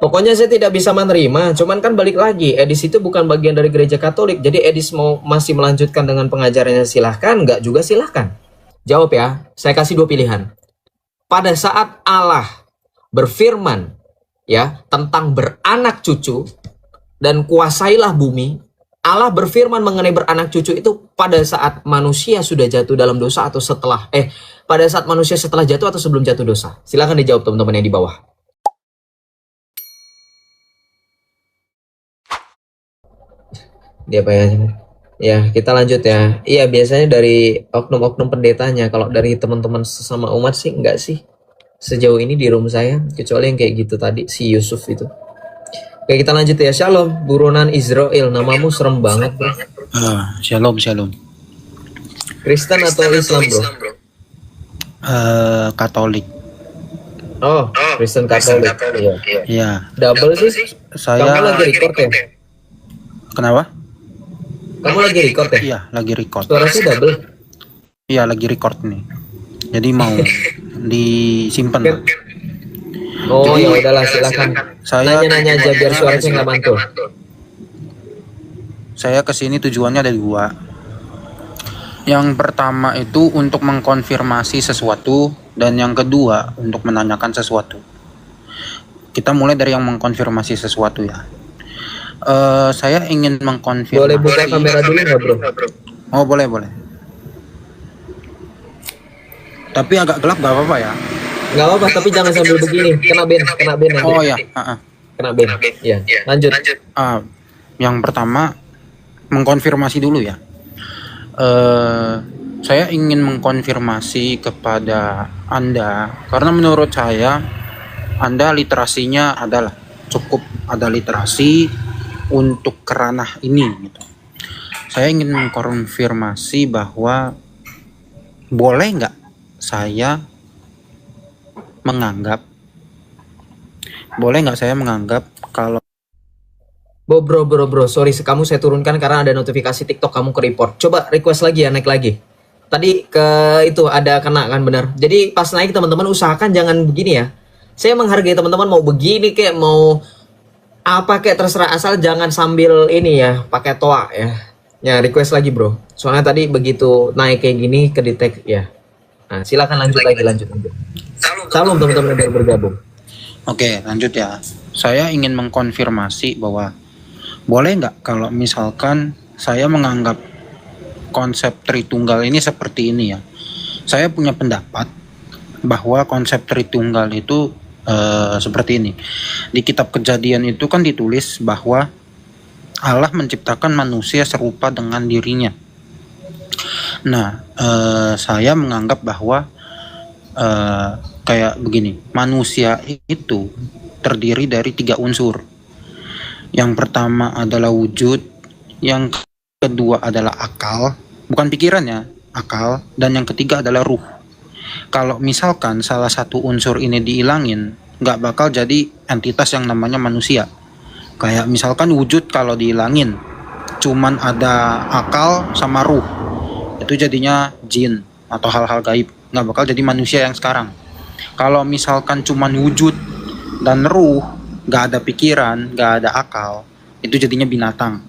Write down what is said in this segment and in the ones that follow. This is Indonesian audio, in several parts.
Pokoknya saya tidak bisa menerima. Cuman kan balik lagi, Edis itu bukan bagian dari gereja Katolik. Jadi Edis mau masih melanjutkan dengan pengajarannya, silahkan, nggak juga silahkan. Jawab ya, saya kasih dua pilihan. Pada saat Allah berfirman ya tentang beranak cucu dan kuasailah bumi, Allah berfirman mengenai beranak cucu itu pada saat manusia sudah jatuh dalam dosa atau setelah pada saat manusia setelah jatuh atau sebelum jatuh dosa. Silahkan dijawab teman-teman yang di bawah. Dia apa ya? Ya, kita lanjut ya. Iya, biasanya dari oknum-oknum pendetanya. Kalau dari teman-teman sesama umat sih enggak sih. Sejauh ini di room saya, kecuali yang kayak gitu tadi, si Yusuf itu. Oke, kita lanjut ya. Shalom, buronan Israel. Namamu serem banget, bro. Shalom, shalom. Kristen atau Islam, bro? Katolik. Oh, Kristen Katolik. Iya. Iya. Double sih. Kamu lagi record ya? Kenapa? Kamu lagi record ya? Iya, lagi record. Suara sih double. Iya, lagi record nih. Jadi mau disimpan. Lah. Oh, ya udahlah, silakan. Saya Nanya-nanya aja biar suaranya nggak mantul. Saya kesini tujuannya ada dua. Yang pertama itu untuk mengkonfirmasi sesuatu, dan yang kedua untuk menanyakan sesuatu. Kita mulai dari yang mengkonfirmasi sesuatu ya. Saya ingin mengkonfirmasi. Boleh buka kamera dulu nggak, bro? Oh, boleh. Tapi agak gelap, nggak apa-apa ya? Nggak apa-apa, tapi jangan sambil begini. Kena band nanti. Oh ya. Kena band. Ya, lanjut. Yang pertama mengkonfirmasi dulu ya. Saya ingin mengkonfirmasi kepada Anda karena menurut saya Anda literasinya adalah cukup ada literasi untuk keranah ini gitu. Saya ingin mengkonfirmasi bahwa boleh nggak saya menganggap kalau Bro, sorry, kamu saya turunkan karena ada notifikasi TikTok kamu ke report. Coba request lagi ya, naik lagi. Tadi ke itu ada kena kan, benar. Jadi pas naik teman-teman usahakan jangan begini ya. Saya menghargai teman-teman mau begini kayak mau apa kayak terserah, asal jangan sambil ini ya, pakai toa ya. Ya, request lagi, bro. Soalnya tadi begitu naik kayak gini ke detect ya. Nah, silakan lanjut. Salam teman-teman yang baru bergabung. Oke, lanjut ya. Saya ingin mengkonfirmasi bahwa boleh nggak kalau misalkan saya menganggap konsep Tritunggal ini seperti ini ya. Saya punya pendapat bahwa konsep Tritunggal itu seperti ini. Di kitab Kejadian itu kan ditulis bahwa Allah menciptakan manusia serupa dengan dirinya. Nah, saya menganggap bahwa kayak begini, manusia itu terdiri dari 3 unsur. Yang pertama adalah wujud, yang kedua adalah akal, bukan pikiran ya, akal, dan yang ketiga adalah ruh. Kalau misalkan salah satu unsur ini dihilangin, nggak bakal jadi entitas yang namanya manusia. Kayak misalkan wujud kalau dihilangin, cuman ada akal sama ruh, itu jadinya jin atau hal-hal gaib, nggak bakal jadi manusia yang sekarang. Kalau misalkan cuman wujud dan ruh, nggak ada pikiran, nggak ada akal, itu jadinya binatang,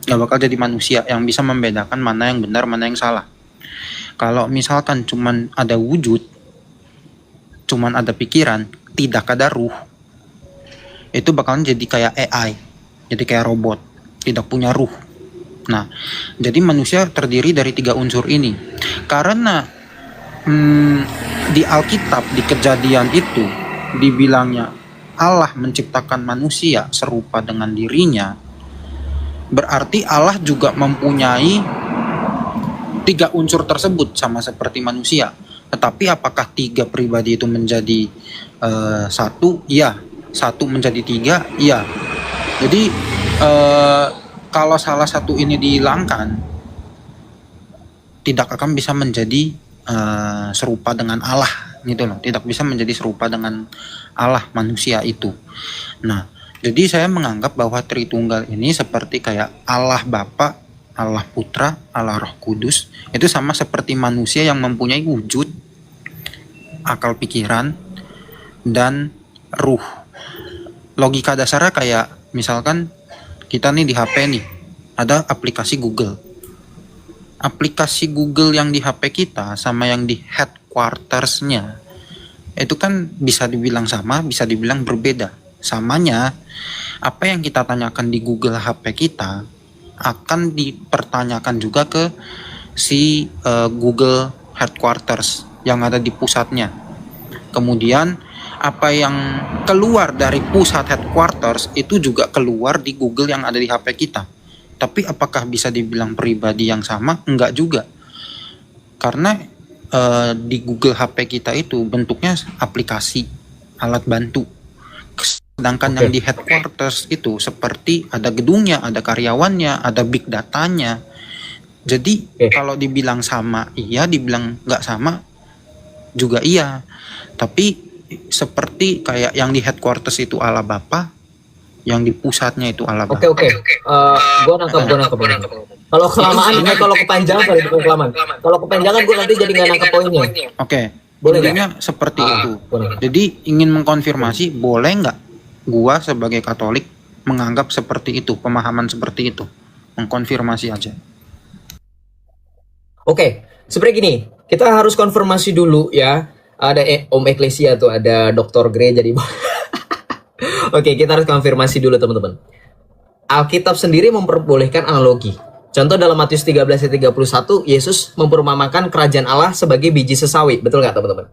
nggak bakal jadi manusia yang bisa membedakan mana yang benar, mana yang salah. Kalau misalkan cuman ada wujud, cuman ada pikiran, tidak ada ruh, itu bakalan jadi kayak AI, jadi kayak robot, tidak punya ruh. Nah, jadi manusia terdiri dari 3 unsur ini. Karena di Alkitab, di Kejadian itu dibilangnya Allah menciptakan manusia serupa dengan dirinya, berarti Allah juga mempunyai 3 unsur tersebut sama seperti manusia. Tetapi apakah 3 pribadi itu menjadi satu? Iya. Satu menjadi 3? Iya. Jadi kalau salah satu ini dihilangkan, tidak akan bisa menjadi serupa dengan Allah gitu loh. Tidak bisa menjadi serupa dengan Allah manusia itu. Nah, jadi saya menganggap bahwa Tritunggal ini seperti kayak Allah Bapa, Allah Putra, Allah Roh Kudus. Itu sama seperti manusia yang mempunyai wujud, akal pikiran, dan ruh. logika dasarnya kayak misalkan kita nih di HP nih ada aplikasi Google. Aplikasi Google yang di HP kita sama yang di headquarters-nya itu kan bisa dibilang sama, bisa dibilang berbeda. Samanya, apa yang kita tanyakan di Google HP kita akan dipertanyakan juga ke si Google headquarters yang ada di pusatnya. Kemudian apa yang keluar dari pusat headquarters itu juga keluar di Google yang ada di HP kita. Tapi apakah bisa dibilang pribadi yang sama? Enggak juga. Karena di Google HP kita itu bentuknya aplikasi, alat bantu. Sedangkan yang di headquarters itu seperti ada gedungnya, ada karyawannya, ada big datanya. Jadi kalau dibilang sama iya, dibilang nggak sama juga iya. Tapi seperti kayak yang di headquarters itu ala Bapak, yang di pusatnya itu ala Bapak. Oke. Gua nangkep. Kalau kelamaan, kalau kepanjangan kali bukan kelamaan. Kalau kepanjangan gue nanti jadi nggak nangkep poinnya. Oke. Boleh Intinya seperti itu. Boleh. Jadi ingin mengkonfirmasi, boleh nggak gua sebagai Katolik menganggap seperti itu, pemahaman seperti itu? Mengkonfirmasi aja. Oke, seperti gini, kita harus konfirmasi dulu ya. Ada Om Eklesia tuh, ada Dokter Gereja di bawah. Oke, kita harus konfirmasi dulu teman-teman. Alkitab sendiri memperbolehkan analogi. Contoh dalam Matius 13 ayat 31, Yesus memperumpamakan kerajaan Allah sebagai biji sesawi. Betul nggak teman-teman?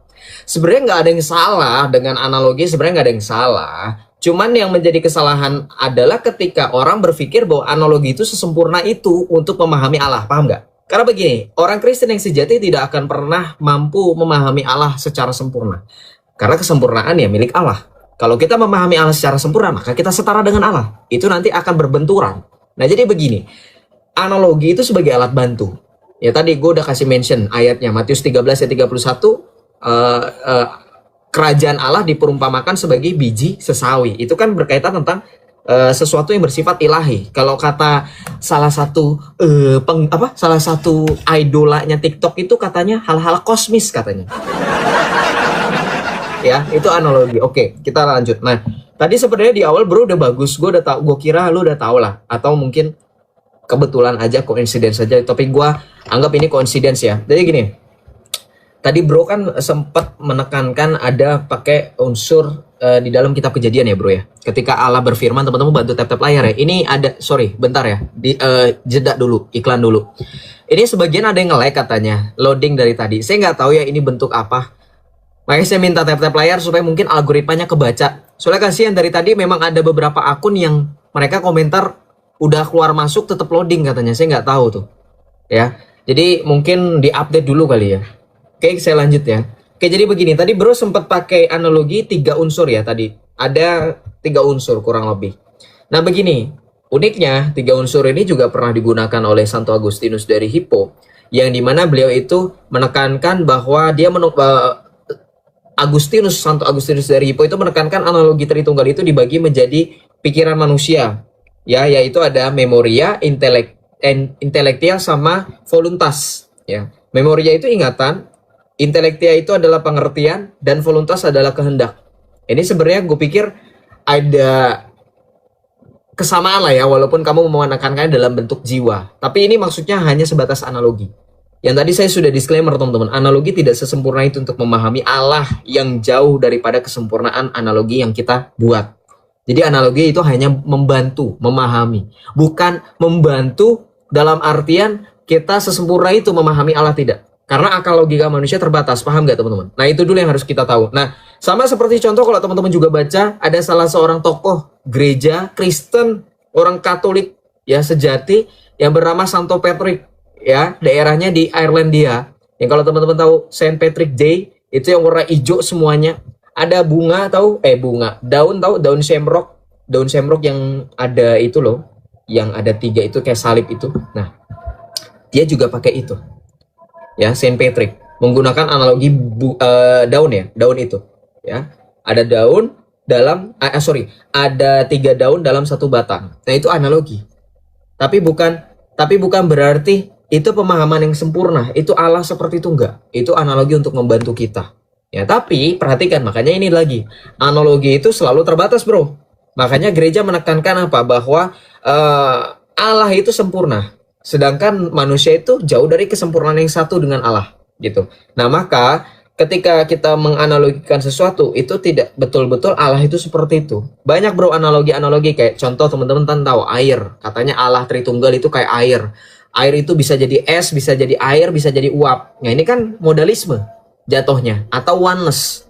Sebenarnya nggak ada yang salah dengan analogi, sebenarnya nggak ada yang salah. Cuman yang menjadi kesalahan adalah ketika orang berpikir bahwa analogi itu sesempurna itu untuk memahami Allah. Paham nggak? Karena begini, orang Kristen yang sejati tidak akan pernah mampu memahami Allah secara sempurna. Karena kesempurnaan ya milik Allah. Kalau kita memahami Allah secara sempurna, maka kita setara dengan Allah. Itu nanti akan berbenturan. Nah jadi begini, analogi itu sebagai alat bantu. Ya tadi gue udah kasih mention ayatnya, Matius 13 ayat 31, kerajaan Allah diperumpamakan sebagai biji sesawi. Itu kan berkaitan tentang sesuatu yang bersifat ilahi. Kalau kata salah satu salah satu idolanya TikTok itu katanya hal-hal kosmis katanya. Ya, itu analogi. Oke, kita lanjut. Nah, tadi sebenarnya di awal bro udah bagus. Gue udah tahu, gue kira lu udah tahu lah, atau mungkin kebetulan aja, coincidence aja. Tapi gue anggap ini coincidence ya. Jadi gini. Tadi bro kan sempat menekankan ada pakai unsur di dalam kitab Kejadian ya bro ya. Ketika Allah berfirman, teman-teman bantu tap-tap layar ya. Ini ada, sorry bentar ya, jeda dulu, iklan dulu. Ini sebagian ada yang nge-lag katanya, loading dari tadi. Saya nggak tahu ya ini bentuk apa. Makanya saya minta tap-tap layar supaya mungkin algoritmanya kebaca. Soalnya kasihan dari tadi memang ada beberapa akun yang mereka komentar udah keluar masuk tetap loading katanya. Saya nggak tahu tuh. Ya, jadi mungkin diupdate dulu kali ya. Oke, saya lanjut ya. Oke, jadi begini. Tadi bro sempat pakai analogi 3 unsur ya tadi. Ada 3 unsur kurang lebih. Nah begini, uniknya 3 unsur ini juga pernah digunakan oleh Santo Agustinus dari Hippo. Yang dimana beliau itu menekankan bahwa dia Santo Agustinus dari Hippo itu menekankan analogi Tritunggal itu dibagi menjadi pikiran manusia. Ya, yaitu ada memoria, intelektia sama voluntas. Ya, memoria itu ingatan, intelektia itu adalah pengertian, dan voluntas adalah kehendak. Ini sebenarnya gue pikir ada kesamaan lah ya, walaupun kamu menekankannya dalam bentuk jiwa. Tapi ini maksudnya hanya sebatas analogi. Yang tadi saya sudah disclaimer teman-teman, analogi tidak sesempurna itu untuk memahami Allah yang jauh daripada kesempurnaan analogi yang kita buat. Jadi analogi itu hanya membantu, memahami. Bukan membantu dalam artian kita sesempurna itu memahami Allah, tidak. Karena akal logika manusia terbatas, paham nggak teman-teman? Nah itu dulu yang harus kita tahu. Nah sama seperti contoh kalau teman-teman juga baca, ada salah seorang tokoh gereja Kristen, orang Katolik ya sejati yang bernama Santo Patrick, ya daerahnya di Irlandia. Yang kalau teman-teman tahu Saint Patrick Day itu yang warna hijau semuanya. Ada bunga daun shamrock yang ada itu loh, yang ada 3 itu kayak salib itu. Nah dia juga pakai itu. Ya, Saint Patrick menggunakan analogi daun itu ya, ada daun dalam ada 3 daun dalam 1 batang. Nah itu analogi, tapi bukan berarti itu pemahaman yang sempurna, itu Allah seperti itu, enggak. Itu analogi untuk membantu kita ya. Tapi perhatikan, makanya ini lagi, analogi itu selalu terbatas bro. Makanya gereja menekankan apa? Bahwa Allah itu sempurna, sedangkan manusia itu jauh dari kesempurnaan yang satu dengan Allah, gitu. Nah, maka ketika kita menganalogikan sesuatu itu tidak betul-betul Allah itu seperti itu. Banyak bro analogi-analogi, kayak contoh teman-teman tahu air. Katanya Allah Tritunggal itu kayak air. Air itu bisa jadi es, bisa jadi air, bisa jadi uap. Nah, ini kan modalisme jatuhnya atau oneness.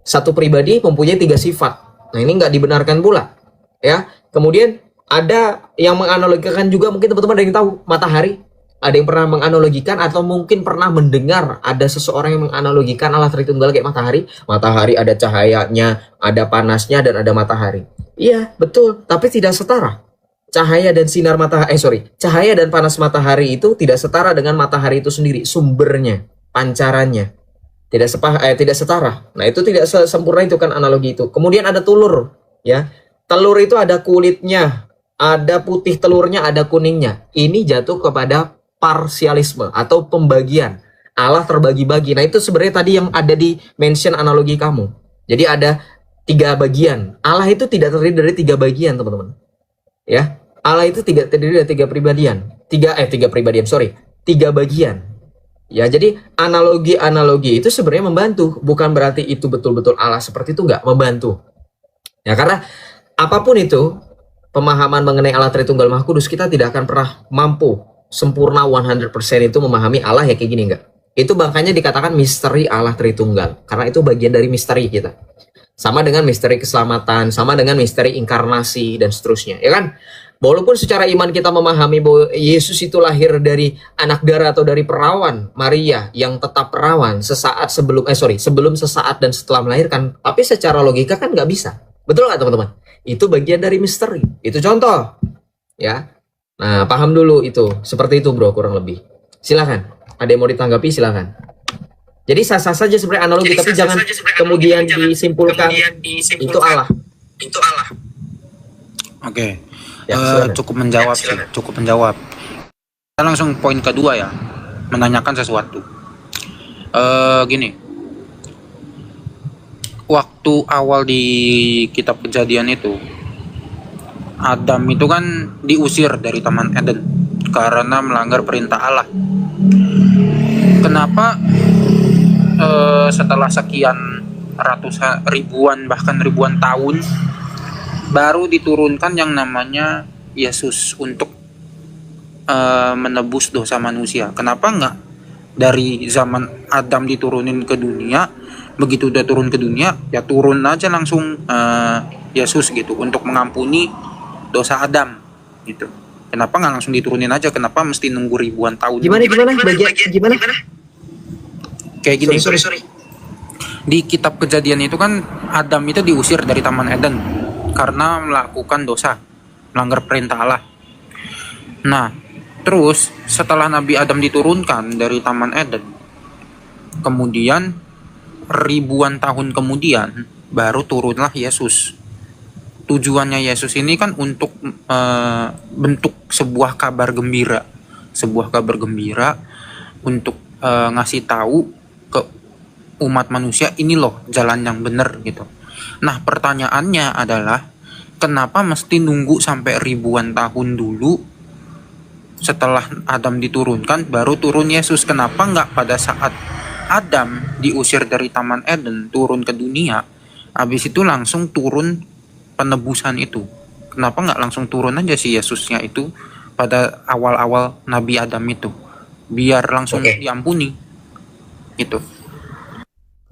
Satu pribadi mempunyai tiga sifat. Nah, ini nggak dibenarkan pula, ya. Kemudian ada yang menganalogikan juga, mungkin teman-teman ada yang tahu matahari. Ada yang pernah menganalogikan atau mungkin pernah mendengar ada seseorang yang menganalogikan Allah Tritunggal kayak matahari. Matahari ada cahayanya, ada panasnya, dan ada matahari. Iya, betul, tapi tidak setara. Cahaya dan sinar matahari, cahaya dan panas matahari itu tidak setara dengan matahari itu sendiri, sumbernya, pancarannya. Tidak setara. Nah, itu tidak sempurna itu kan analogi itu. Kemudian ada telur, ya. Telur itu ada kulitnya, ada putih telurnya, ada kuningnya. Ini jatuh kepada parsialisme atau pembagian. Allah terbagi-bagi. Nah, itu sebenarnya tadi yang ada di mention analogi kamu. Jadi ada 3 bagian. Allah itu tidak terdiri dari 3 bagian, teman-teman. Ya. Allah itu tidak terdiri dari 3 pribadian. 3 bagian. Ya, jadi analogi-analogi itu sebenarnya membantu, bukan berarti itu betul-betul Allah seperti itu, nggak membantu. Ya, karena apapun itu, pemahaman mengenai Allah Tritunggal Maha Kudus, kita tidak akan pernah mampu sempurna 100% itu memahami Allah ya kayak gini, nggak. Itu makanya dikatakan misteri Allah Tritunggal, karena itu bagian dari misteri kita. Sama dengan misteri keselamatan, sama dengan misteri inkarnasi, dan seterusnya, ya kan? Walaupun secara iman kita memahami bahwa Yesus itu lahir dari anak darah atau dari perawan Maria yang tetap perawan sesaat sebelum sesaat dan setelah melahirkan, tapi secara logika kan nggak bisa. Betul nggak teman-teman? Itu bagian dari misteri. Itu contoh, ya. Nah, paham dulu itu. Seperti itu bro, kurang lebih. Silakan. Ada yang mau ditanggapi, silakan. Jadi sah-sah saja sebenarnya analogi, tapi jangan kemudian disimpulkan itu Allah. Oke. Ya, cukup menjawab sih, cukup menjawab. Kita langsung poin kedua ya, menanyakan sesuatu. Gini, waktu awal di kitab Kejadian itu, Adam itu kan diusir dari Taman Eden karena melanggar perintah Allah. Kenapa setelah sekian ratusan ribuan bahkan ribuan tahun baru diturunkan yang namanya Yesus untuk menebus dosa manusia? Kenapa nggak dari zaman Adam diturunin ke dunia, begitu udah turun ke dunia ya turun aja langsung Yesus gitu untuk mengampuni dosa Adam gitu? Kenapa nggak langsung diturunin aja? Kenapa mesti nunggu ribuan tahun? Gimana? Kayak gini. Sorry. Di kitab Kejadian itu kan Adam itu diusir dari Taman Eden karena melakukan dosa, melanggar perintah Allah. Nah, terus setelah Nabi Adam diturunkan dari Taman Eden, kemudian ribuan tahun kemudian baru turunlah Yesus. Tujuannya Yesus ini kan untuk bentuk sebuah kabar gembira untuk ngasih tahu ke umat manusia, ini loh jalan yang benar gitu. Nah, pertanyaannya adalah kenapa mesti nunggu sampai ribuan tahun dulu setelah Adam diturunkan baru turun Yesus? Kenapa nggak pada saat Adam diusir dari Taman Eden turun ke dunia, habis itu langsung turun penebusan itu? Kenapa nggak langsung turun aja si Yesusnya itu pada awal-awal Nabi Adam itu, biar langsung diampuni gitu?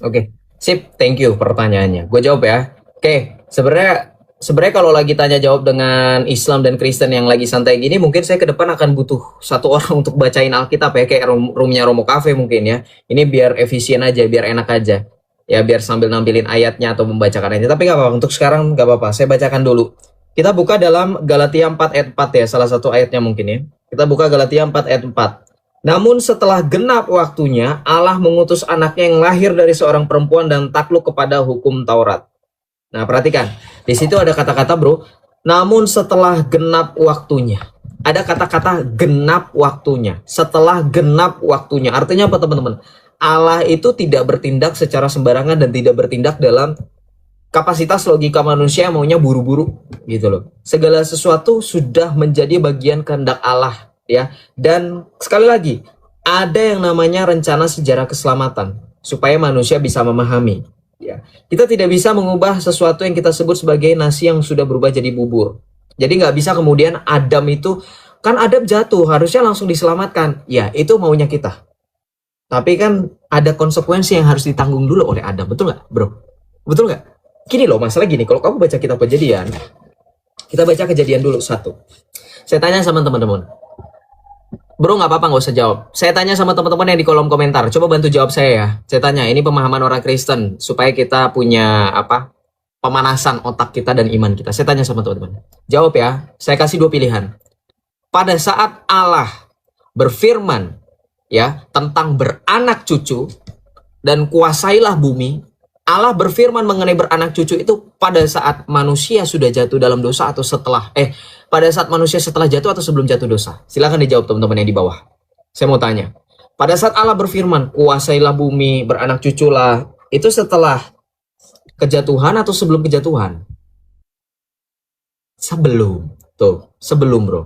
Oke. Sip, thank you pertanyaannya. Gue jawab ya. Oke, sebenarnya kalau lagi tanya jawab dengan Islam dan Kristen yang lagi santai gini, mungkin saya ke depan akan butuh satu orang untuk bacain Alkitab ya, kayak roomnya Romo Cafe mungkin ya. Ini biar efisien aja, biar enak aja. Ya, biar sambil nampilin ayatnya atau membacakan ayatnya. Tapi nggak apa-apa, untuk sekarang nggak apa-apa. Saya bacakan dulu. Kita buka dalam Galatia 4 ayat 4 ya, salah satu ayatnya mungkin ya. Kita buka Galatia 4 ayat 4. Namun setelah genap waktunya, Allah mengutus anaknya yang lahir dari seorang perempuan dan takluk kepada hukum Taurat. Nah, perhatikan. Di situ ada kata-kata bro, namun setelah genap waktunya. Ada kata-kata genap waktunya. Setelah genap waktunya. Artinya apa teman-teman? Allah itu tidak bertindak secara sembarangan dan tidak bertindak dalam kapasitas logika manusia maunya buru-buru gitu loh. Segala sesuatu sudah menjadi bagian kehendak Allah ya. Dan sekali lagi, ada yang namanya rencana sejarah keselamatan supaya manusia bisa memahami ya. Kita tidak bisa mengubah sesuatu yang kita sebut sebagai nasi yang sudah berubah jadi bubur. Jadi nggak bisa kemudian Adam itu, kan Adam jatuh harusnya langsung diselamatkan. Ya, itu maunya kita. Tapi kan ada konsekuensi yang harus ditanggung dulu oleh Adam. Betul nggak, bro? Betul nggak? Gini loh, masalah gini. Kalau kamu baca kitab Kejadian, kita baca Kejadian dulu satu. Saya tanya sama teman-teman. Bro, nggak apa-apa, nggak usah jawab. Saya tanya sama teman-teman yang di kolom komentar. Coba bantu jawab saya ya. Saya tanya, ini pemahaman orang Kristen. Supaya kita punya apa? Pemanasan otak kita dan iman kita. Saya tanya sama teman-teman. Jawab ya. Saya kasih dua pilihan. Pada saat Allah berfirman ya tentang beranak cucu dan kuasailah bumi, Allah berfirman mengenai beranak cucu itu pada saat manusia sudah jatuh dalam dosa atau setelah pada saat manusia setelah jatuh atau sebelum jatuh dosa? Silakan dijawab teman-teman yang di bawah. Saya mau tanya. Pada saat Allah berfirman kuasailah bumi, beranak cuculah, itu setelah kejatuhan atau sebelum kejatuhan? Sebelum. Tuh, sebelum, bro.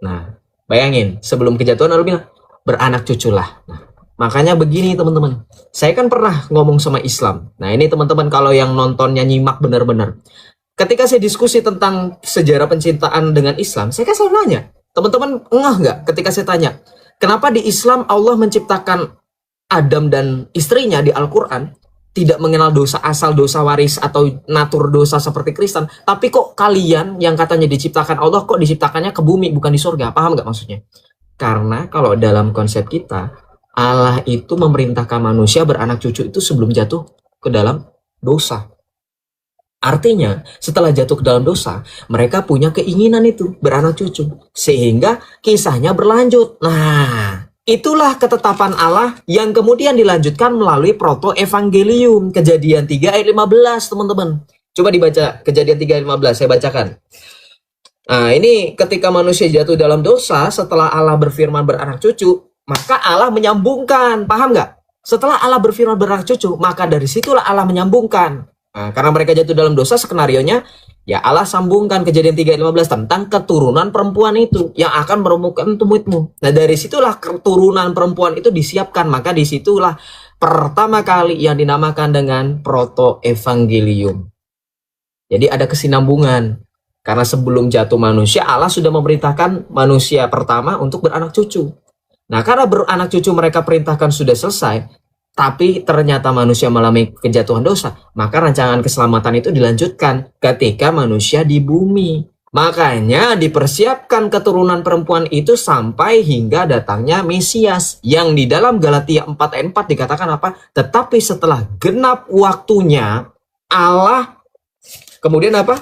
Nah, bayangin, sebelum kejatuhan lalu bilang beranak cuculah. Nah, makanya begini teman-teman. Saya kan pernah ngomong sama Islam. Nah, ini teman-teman kalau yang nontonnya nyimak benar-benar. Ketika saya diskusi tentang sejarah pencintaan dengan Islam, saya kan selalu nanya, teman-teman ngeh nggak ketika saya tanya, kenapa di Islam Allah menciptakan Adam dan istrinya di Al-Quran tidak mengenal dosa asal, dosa waris, atau natur dosa seperti Kristen. Tapi kok kalian yang katanya diciptakan Allah, kok diciptakannya ke bumi, bukan di surga? Paham nggak maksudnya? Karena kalau dalam konsep kita, Allah itu memerintahkan manusia beranak cucu itu sebelum jatuh ke dalam dosa. Artinya, setelah jatuh ke dalam dosa, mereka punya keinginan itu, beranak cucu. Sehingga kisahnya berlanjut. Nah, itulah ketetapan Allah yang kemudian dilanjutkan melalui proto-evangelium. Kejadian 3 ayat 15, teman-teman. Coba dibaca, Kejadian 3 ayat 15, saya bacakan. Nah, ini ketika manusia jatuh dalam dosa, setelah Allah berfirman beranak cucu, maka Allah menyambungkan. Paham nggak? Setelah Allah berfirman beranak cucu, maka dari situlah Allah menyambungkan. Nah, karena mereka jatuh dalam dosa, skenarionya, ya Allah sambungkan Kejadian 3 ayat 15 tentang keturunan perempuan itu yang akan meremukkan tumitmu. Nah, dari situlah keturunan perempuan itu disiapkan. Maka disitulah pertama kali yang dinamakan dengan proto-evangelium. Jadi ada kesinambungan. Karena sebelum jatuh manusia, Allah sudah memerintahkan manusia pertama untuk beranak cucu. Nah, karena beranak cucu mereka perintahkan sudah selesai, tapi ternyata manusia mengalami kejatuhan dosa, maka rancangan keselamatan itu dilanjutkan ketika manusia di bumi. Makanya dipersiapkan keturunan perempuan itu sampai hingga datangnya Mesias. Yang di dalam Galatia 4 ayat 4 dikatakan apa? Tetapi setelah genap waktunya, Allah kemudian apa?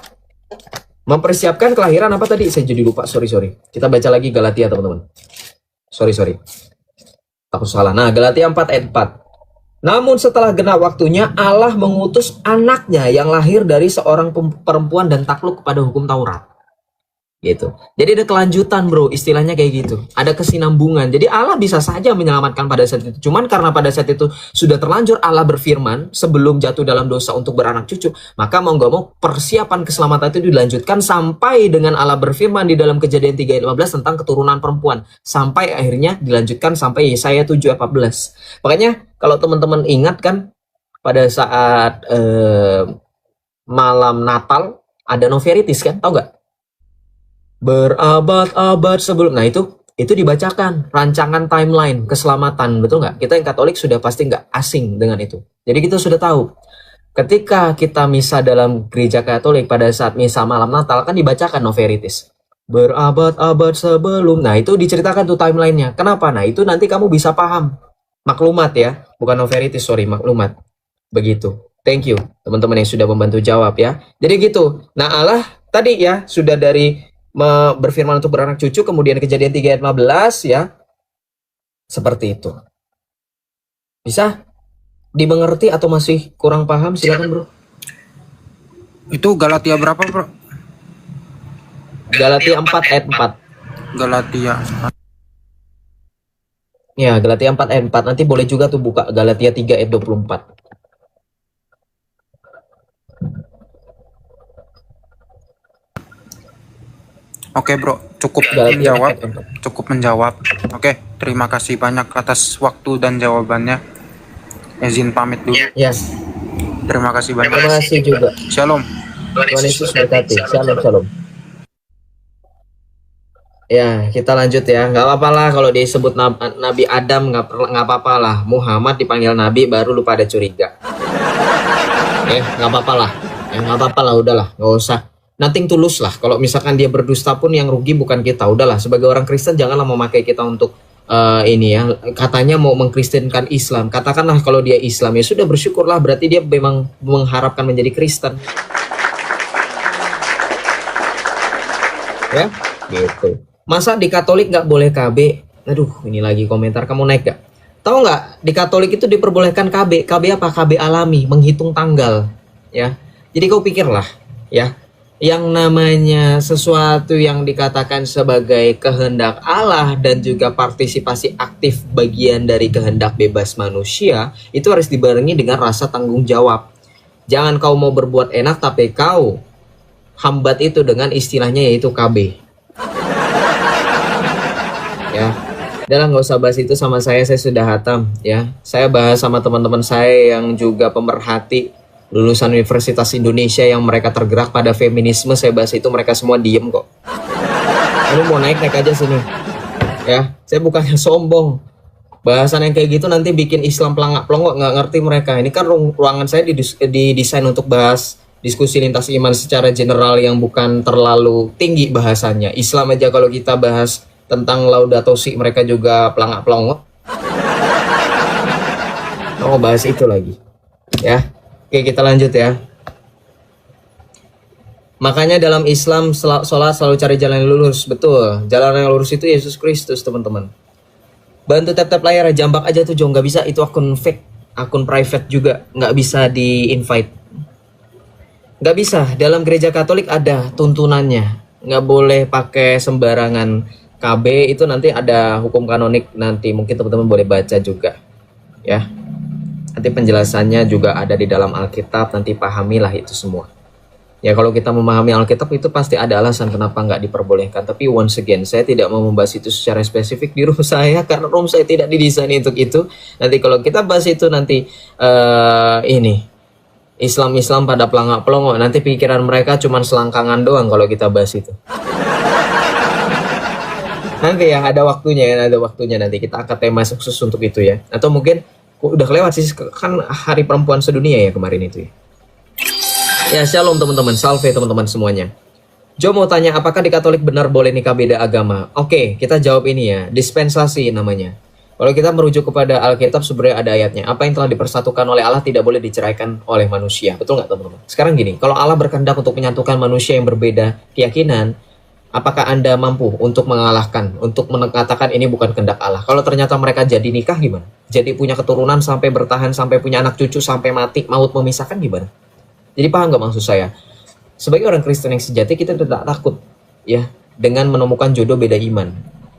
Mempersiapkan kelahiran apa tadi? Saya jadi lupa, sorry. Kita baca lagi Galatia teman-teman. Sorry. Takut salah. Nah, Galatia 4 ayat 4. Namun setelah genap waktunya, Allah mengutus anaknya yang lahir dari seorang perempuan dan takluk kepada hukum Taurat. Gitu. Jadi ada kelanjutan, bro, istilahnya kayak gitu. Ada kesinambungan. Jadi Allah bisa saja menyelamatkan pada saat itu. Cuman karena pada saat itu sudah terlanjur Allah berfirman sebelum jatuh dalam dosa untuk beranak cucu, maka mau nggak mau persiapan keselamatan itu dilanjutkan sampai dengan Allah berfirman di dalam Kejadian 3 ayat 15 tentang keturunan perempuan. Sampai akhirnya dilanjutkan sampai Yesaya 7 ayat 14. Makanya kalau teman-teman ingat kan pada saat malam Natal ada Noveritis kan, tahu nggak? Berabad-abad sebelum, nah itu dibacakan rancangan timeline keselamatan, betul nggak? Kita yang Katolik sudah pasti nggak asing dengan itu. Jadi kita sudah tahu ketika kita misa dalam gereja Katolik pada saat misa malam Natal kan dibacakan Noveritis berabad-abad sebelum. Nah itu diceritakan tuh timelinenya. Kenapa? Nah itu nanti kamu bisa paham. Maklumat ya, bukan Noveritis, sorry, maklumat. Begitu. Thank you teman-teman yang sudah membantu jawab ya. Jadi gitu. Nah Allah tadi ya sudah dari berfirman untuk beranak cucu, kemudian Kejadian 3 ayat 15 ya. Seperti itu. Bisa dimengerti atau masih kurang paham? Silakan, bro. Itu Galatia berapa, bro? Galatia 4 ayat 4. Galatia. Ya, Galatia 4 ayat 4. Nanti boleh juga tuh buka Galatia 3 ayat 24. Oke bro, cukup Udah lagi menjawab. efek untuk. Cukup menjawab. Oke, terima kasih banyak atas waktu dan jawabannya. Izin pamit dulu. Ya, Terima kasih banyak. terima kasih juga. Shalom. Tuhan Yesus berkati. Shalom, shalom. Ya, kita lanjut ya. Nggak apa-apa lah kalau disebut Nabi Adam, nggak apa-apa lah. Muhammad dipanggil Nabi baru lu pada curiga. Nggak apa-apa lah. Nggak apa-apa lah, udahlah, nggak usah. Nothing tulus lah. Kalau misalkan dia berdusta pun yang rugi bukan kita. Udahlah, sebagai orang Kristen janganlah memakai kita untuk ini ya. Katanya mau mengkristenkan Islam. Katakanlah kalau dia Islam, ya sudah bersyukurlah. Berarti dia memang mengharapkan menjadi Kristen. Ya, gitu. Masa di Katolik nggak boleh KB? Aduh, ini lagi komentar, kamu naik gak? Tahu nggak, di Katolik itu diperbolehkan KB. KB apa? KB alami, menghitung tanggal. Ya, jadi kau pikirlah, ya, yang namanya sesuatu yang dikatakan sebagai kehendak Allah dan juga partisipasi aktif bagian dari kehendak bebas manusia, itu harus dibarengi dengan rasa tanggung jawab. Jangan kau mau berbuat enak tapi kau hambat itu dengan istilahnya yaitu KB. Ya, udah nggak usah bahas itu sama saya sudah hatam ya. Saya bahas sama teman-teman saya yang juga pemerhati lulusan Universitas Indonesia yang mereka tergerak pada feminisme. Saya bahas itu, mereka semua diem kok. Kamu mau naik aja sini ya, saya bukannya sombong. Bahasan yang kayak gitu nanti bikin Islam pelangak-pelongok, nggak ngerti mereka. Ini kan ruangan saya didesain untuk bahas diskusi lintas iman secara general yang bukan terlalu tinggi bahasannya. Islam aja kalau kita bahas tentang Laudato Si mereka juga pelangak-pelongok. Oh, bahas itu lagi ya. Oke, kita lanjut ya. Makanya dalam Islam sholat selalu cari jalan yang lurus. Betul, jalan yang lurus itu Yesus Kristus, teman-teman. Bantu tap-tap layar, jambak aja tuh, Jong. Nggak bisa, itu akun fake, akun private juga, nggak bisa di invite. Nggak bisa, dalam gereja Katolik ada tuntunannya. Nggak boleh pakai sembarangan. KB itu nanti ada hukum kanonik, nanti mungkin teman-teman boleh baca juga ya. Nanti penjelasannya juga ada di dalam Alkitab, nanti pahamilah itu semua. Ya, kalau kita memahami Alkitab itu pasti ada alasan kenapa nggak diperbolehkan. Tapi once again, saya tidak mau membahas itu secara spesifik di room saya, karena room saya tidak didesain untuk itu. Nanti kalau kita bahas itu nanti ini Islam pada pelangak-pelongok, nanti pikiran mereka cuma selangkangan doang kalau kita bahas itu. Nanti ya ada waktunya nanti kita akan tema khusus untuk itu ya. Atau mungkin udah kelewat sih, kan Hari Perempuan Sedunia ya kemarin itu ya. Ya, shalom teman-teman, salve teman-teman semuanya. Jo mau tanya, apakah di Katolik benar boleh nikah beda agama? Oke, kita jawab ini ya, dispensasi namanya. Kalau kita merujuk kepada Alkitab sebenarnya ada ayatnya. Apa yang telah dipersatukan oleh Allah tidak boleh diceraikan oleh manusia. Betul nggak teman-teman? Sekarang gini, kalau Allah berkehendak untuk menyatukan manusia yang berbeda keyakinan, apakah Anda mampu untuk mengalahkan, untuk mengatakan ini bukan kehendak Allah? Kalau ternyata mereka jadi nikah gimana? Jadi punya keturunan sampai bertahan, sampai punya anak cucu, sampai mati, maut memisahkan gimana? Jadi paham nggak maksud saya? Sebagai orang Kristen yang sejati, kita tidak takut ya dengan menemukan jodoh beda iman.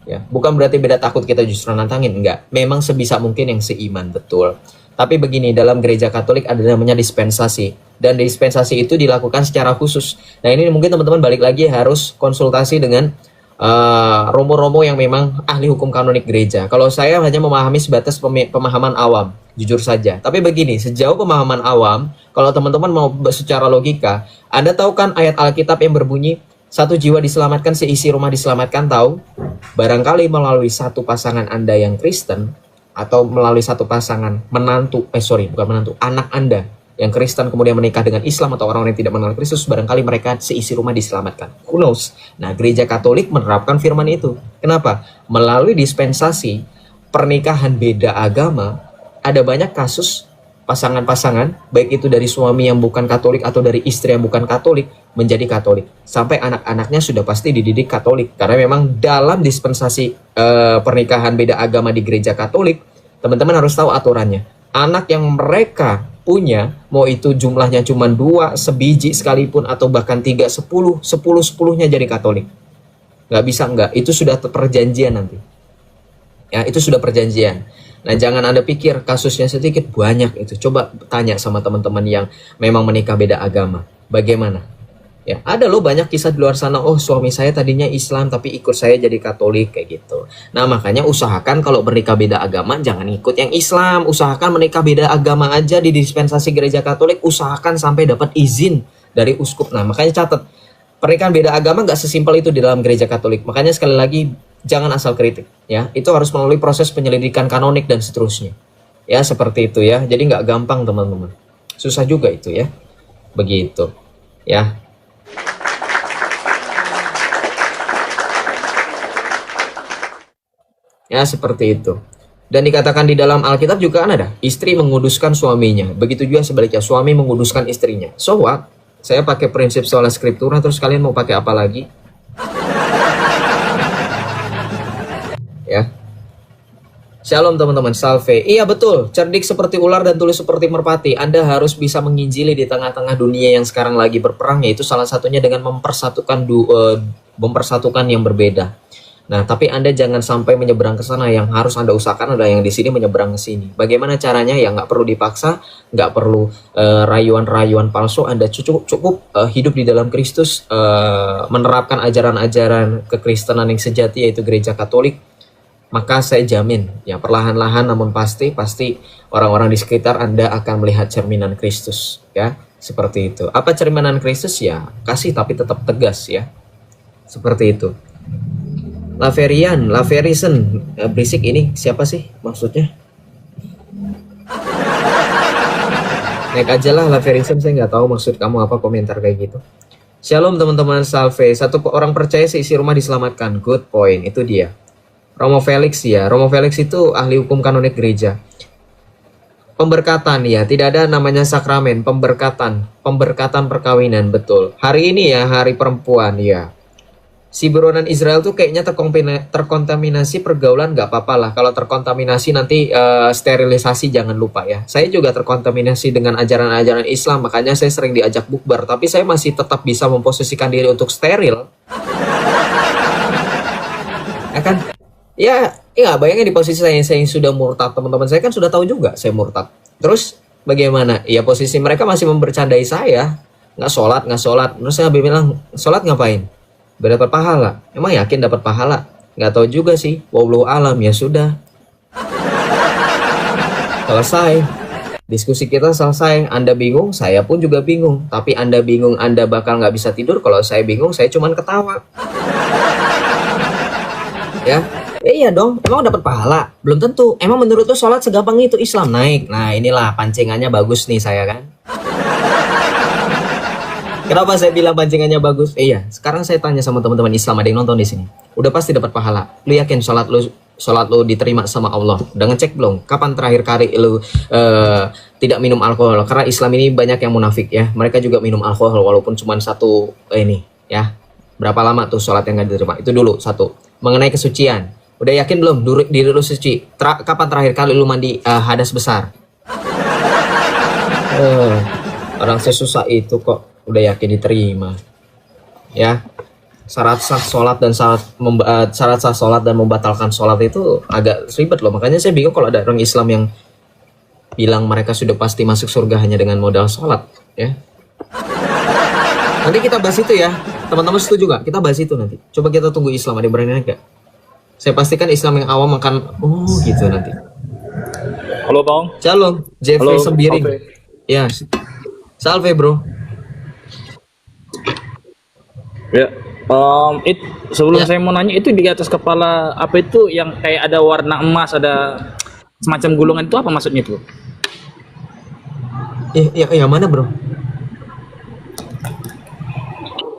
Ya, bukan berarti beda takut kita justru nantangin, enggak. Memang sebisa mungkin yang seiman, betul. Tapi begini, dalam gereja Katolik ada namanya dispensasi. Dan dispensasi itu dilakukan secara khusus. Nah, ini mungkin teman-teman balik lagi harus konsultasi dengan romo-romo yang memang ahli hukum kanonik gereja. Kalau saya hanya memahami sebatas pemahaman awam, jujur saja. Tapi begini, sejauh pemahaman awam, kalau teman-teman mau secara logika, Anda tahu kan ayat Alkitab yang berbunyi, satu jiwa diselamatkan, seisi rumah diselamatkan, tahu? Barangkali melalui satu pasangan Anda yang Kristen, atau melalui satu pasangan anak Anda yang Kristen kemudian menikah dengan Islam atau orang-orang yang tidak mengenal Kristus, barangkali mereka seisi rumah diselamatkan. Who knows? Nah, gereja Katolik menerapkan firman itu. Kenapa? Melalui dispensasi pernikahan beda agama, ada banyak kasus pasangan-pasangan, baik itu dari suami yang bukan Katolik atau dari istri yang bukan Katolik, menjadi Katolik. Sampai anak-anaknya sudah pasti dididik Katolik. Karena memang dalam dispensasi pernikahan beda agama di gereja Katolik, teman-teman harus tahu aturannya. Anak yang mereka punya, mau itu jumlahnya cuma 2, sebiji sekalipun, atau bahkan 3, 10, 10-10-nya jadi Katolik. Nggak bisa nggak, itu sudah perjanjian nanti. Ya, itu sudah perjanjian. Nah, jangan Anda pikir kasusnya sedikit, banyak itu. Coba tanya sama teman-teman yang memang menikah beda agama. Bagaimana? Ya, ada loh banyak kisah di luar sana, oh suami saya tadinya Islam tapi ikut saya jadi Katolik kayak gitu. Nah, makanya usahakan kalau menikah beda agama jangan ikut yang Islam, usahakan menikah beda agama aja di dispensasi gereja Katolik, usahakan sampai dapat izin dari uskup. Nah, makanya catat, pernikahan beda agama nggak sesimpel itu di dalam gereja Katolik. Makanya sekali lagi jangan asal kritik ya. Itu harus melalui proses penyelidikan kanonik dan seterusnya. Ya, seperti itu ya. Jadi nggak gampang, teman-teman. Susah juga itu ya. Begitu. Ya. Ya, seperti itu. Dan dikatakan di dalam Alkitab juga kan ada, istri menguduskan suaminya. Begitu juga sebaliknya, suami menguduskan istrinya. So what? Saya pakai prinsip sola scriptura, terus kalian mau pakai apa lagi? Ya. Shalom teman-teman, salve. Iya betul, cerdik seperti ular dan tulus seperti merpati. Anda harus bisa menginjili di tengah-tengah dunia yang sekarang lagi berperang, yaitu salah satunya dengan mempersatukan yang berbeda. Nah, tapi Anda jangan sampai menyeberang ke sana. Yang harus Anda usahakan adalah yang di sini menyeberang ke sini. Bagaimana caranya? Ya nggak perlu dipaksa, nggak perlu rayuan-rayuan palsu. Anda cukup hidup di dalam Kristus, menerapkan ajaran-ajaran kekristenan yang sejati, yaitu gereja Katolik. Maka saya jamin, ya perlahan-lahan namun pasti orang-orang di sekitar Anda akan melihat cerminan Kristus. Ya, seperti itu. Apa cerminan Kristus? Ya, kasih tapi tetap tegas ya. Seperti itu. Laverison, berisik ini siapa sih maksudnya? Naik aja lah Laverison, saya nggak tahu maksud kamu apa komentar kayak gitu. Shalom teman-teman, salve. Satu orang percaya seisi rumah diselamatkan. Good point, itu dia. Romo Felix ya, Romo Felix itu ahli hukum kanonik gereja. Pemberkatan ya, tidak ada namanya sakramen, pemberkatan perkawinan, betul. Hari ini ya, hari perempuan ya. Si buronan Israel tuh kayaknya terkontaminasi pergaulan, nggak apa-apa lah. Kalau terkontaminasi nanti sterilisasi jangan lupa ya. Saya juga terkontaminasi dengan ajaran-ajaran Islam, makanya saya sering diajak bukber. Tapi saya masih tetap bisa memposisikan diri untuk steril. Ya kan? Ya bayangin di posisi saya yang sudah murtad. Teman-teman saya kan sudah tahu juga saya murtad. Terus bagaimana? Ya posisi mereka masih membercandai saya. Nggak sholat. Terus saya bilang, sholat ngapain? Berdapat pahala. Emang yakin dapat pahala? Nggak tahu juga sih. Wallahu alam, ya sudah. Selesai. Diskusi kita selesai. Anda bingung, saya pun juga bingung. Tapi Anda bingung, Anda bakal nggak bisa tidur. Kalau saya bingung, saya cuman ketawa. Ya, iya dong. Emang dapat pahala? Belum tentu. Emang menurut lu sholat segampang itu Islam naik? Nah inilah pancingannya bagus nih saya kan. Kenapa saya bilang pancingannya bagus? Iya, sekarang saya tanya sama teman-teman Islam, ada yang nonton di sini. Udah pasti dapat pahala. Lu yakin sholat lu diterima sama Allah? Udah ngecek belum? Kapan terakhir kali lu tidak minum alkohol? Karena Islam ini banyak yang munafik ya. Mereka juga minum alkohol walaupun cuma satu ini ya. Berapa lama tuh sholat yang gak diterima? Itu dulu satu. Mengenai kesucian, udah yakin belum diri lu suci? Kapan terakhir kali lu mandi hadas besar? Orang sesusah itu kok udah yakin diterima ya. Syarat sah sholat dan membatalkan sholat itu agak ribet loh. Makanya saya bingung kalau ada orang Islam yang bilang mereka sudah pasti masuk surga hanya dengan modal sholat ya. Nanti kita bahas itu ya, teman-teman setuju gak? Kita bahas itu nanti. Coba kita tunggu Islam, ada yang berani gak? Saya pastikan Islam yang awam akan gitu nanti. Halo Bang. Shalom, Jeffrey Sembiring. Ya, salve bro. Ya, sebelum saya mau nanya, itu di atas kepala apa itu yang kayak ada warna emas, ada semacam gulungan, itu apa maksudnya itu? Yang mana bro?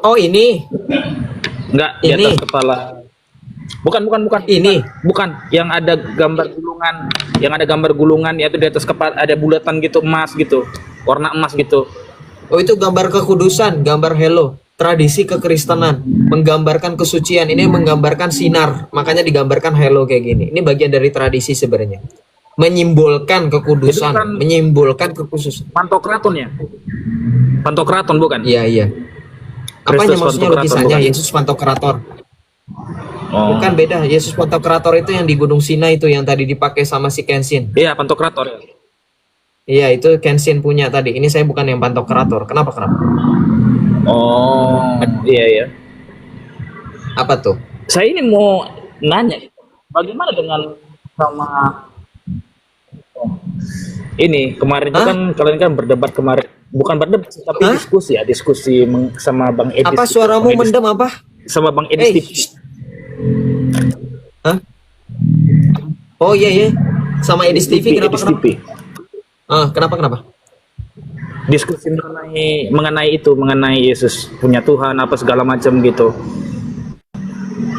Oh ini? Enggak, di atas kepala. Bukan. Ini? Bukan, yang ada gambar gulungan, yaitu di atas kepala ada bulatan gitu, emas gitu, warna emas gitu. Oh itu gambar kekudusan, gambar Hello. Tradisi kekristenan menggambarkan kesucian, ini menggambarkan sinar, makanya digambarkan Hello kayak gini. Ini bagian dari tradisi sebenarnya, menyimbolkan kekudusan, kan menyimbolkan kekhususan. Pantokraton ya? Pantokraton bukan? Iya. Apanya maksudnya lukisannya? Yesus Pantokrator. Oh. Bukan, beda. Yesus Pantokrator itu yang di Gunung Sinai itu yang tadi dipakai sama si Kenshin. Iya, Pantokrator. Iya, itu Kenshin punya tadi. Ini saya bukan yang Pantokrator. Kenapa? Oh, iya iya. Apa tuh? Saya ini mau nanya, bagaimana dengan sama ini kemarin itu Hah? kan kalian kan berdebat kemarin, bukan berdebat sih, tapi Hah? diskusi ya, diskusi sama Bang Edis Apa gitu, suaramu Bang Edis mendem apa? sama Bang Edis TV. Shh. Hah? Oh iya iya. Sama Edis TV kenapa Edis kenapa? TV. Kenapa kenapa? Diskusi mengenai Yesus punya Tuhan apa segala macam gitu.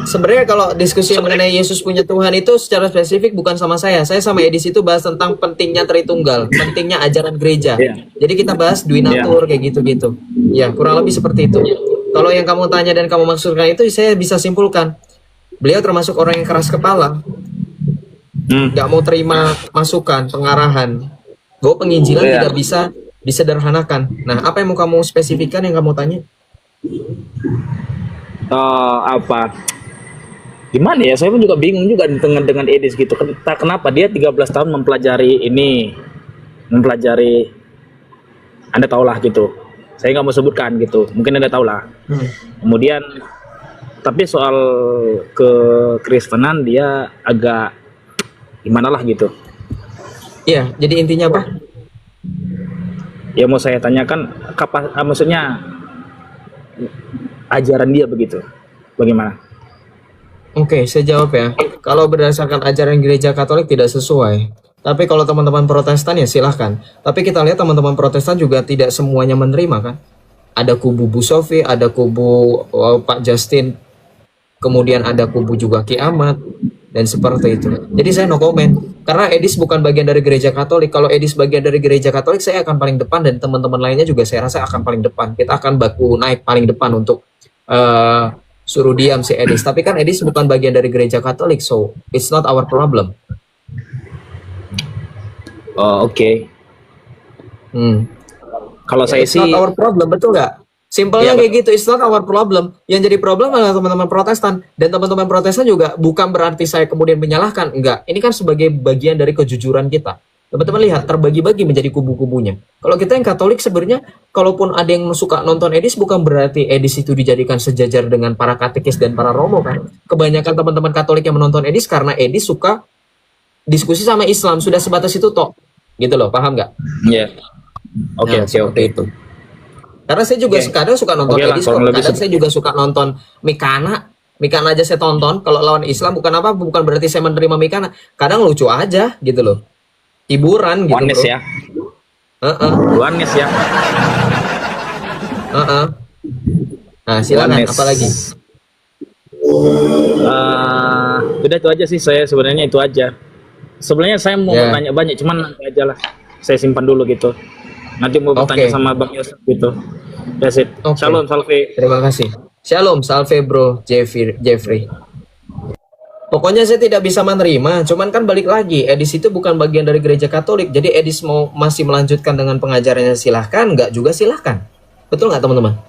Sebenarnya kalau diskusi mengenai Yesus punya Tuhan itu secara spesifik bukan sama saya. Saya sama Edis itu bahas tentang pentingnya Tritunggal, pentingnya ajaran gereja. Iya. Jadi kita bahas duinatur kayak gitu-gitu. Ya, kurang lebih seperti itu. Kalau yang kamu tanya dan kamu maksudkan itu saya bisa simpulkan. Beliau termasuk orang yang keras kepala, nggak mau terima masukan, pengarahan. Bahwa penginjilan Iya. tidak bisa disederhanakan. Nah, apa yang mau kamu spesifikkan yang kamu tanya? Apa gimana ya, saya pun juga bingung juga dengan Edis gitu. Kenapa dia 13 tahun mempelajari Anda tahulah gitu, saya nggak mau sebutkan gitu, mungkin Anda tahulah. Kemudian tapi soal kekristenan dia agak gimana lah gitu. Iya, jadi intinya apa? Ya mau saya tanyakan maksudnya ajaran dia begitu bagaimana? Oke, saya jawab ya. Kalau berdasarkan ajaran gereja Katolik tidak sesuai. Tapi kalau teman-teman Protestan ya silahkan. Tapi kita lihat teman-teman Protestan juga tidak semuanya menerima kan. Ada kubu Bu Sofi, ada kubu Pak Justin, kemudian ada kubu juga Ki Ahmad, dan seperti itu. Jadi saya no comment. Karena Edis bukan bagian dari gereja Katolik. Kalau Edis bagian dari gereja Katolik, saya akan paling depan dan teman-teman lainnya juga saya rasa akan paling depan. Kita akan baku naik paling depan untuk suruh diam si Edis. Tapi kan Edis bukan bagian dari gereja Katolik, so it's not our problem. Oh, oke. Kalau saya It's sih not our problem, betul nggak? Simpelnya Iya, kayak gitu, it's not our problem. Yang jadi problem adalah teman-teman Protestan. Dan teman-teman Protestan juga bukan berarti saya kemudian menyalahkan. Enggak, ini kan sebagai bagian dari kejujuran kita. Teman-teman lihat, terbagi-bagi menjadi kubu-kubunya. Kalau kita yang Katolik sebenarnya, kalaupun ada yang suka nonton Edis, bukan berarti Edis itu dijadikan sejajar dengan para katekis dan para romo kan. Kebanyakan teman-teman Katolik yang menonton Edis karena Edis suka diskusi sama Islam, sudah sebatas itu toh. Gitu loh, paham nggak? ya. Oke, Nah, oke, seperti oke. itu. Karena saya juga kadang suka nonton Oke lah, Edis kok. kurang lebih Kadang saya juga suka nonton Mikana. Mikana aja saya tonton. Kalau lawan Islam bukan berarti saya menerima Mikana. Kadang lucu aja gitu loh. Hiburan gitu, Oneness bro. ya. Oneness ya. Nah, silakan Oneness. apalagi. Udah itu aja sih, saya sebenarnya itu aja. Sebenarnya saya mau Ya. tanya banyak, cuman nanti aja lah. Saya simpan dulu gitu. Nanti mau bertanya Oke. sama Bang Yosef gitu. That's it. Oke. Shalom, salve. Terima kasih. Shalom, salve bro, Jeffrey. Pokoknya saya tidak bisa menerima, cuman kan balik lagi, Edis itu bukan bagian dari gereja Katolik, jadi Edis masih melanjutkan dengan pengajarannya silahkan, nggak juga silahkan. Betul nggak teman-teman?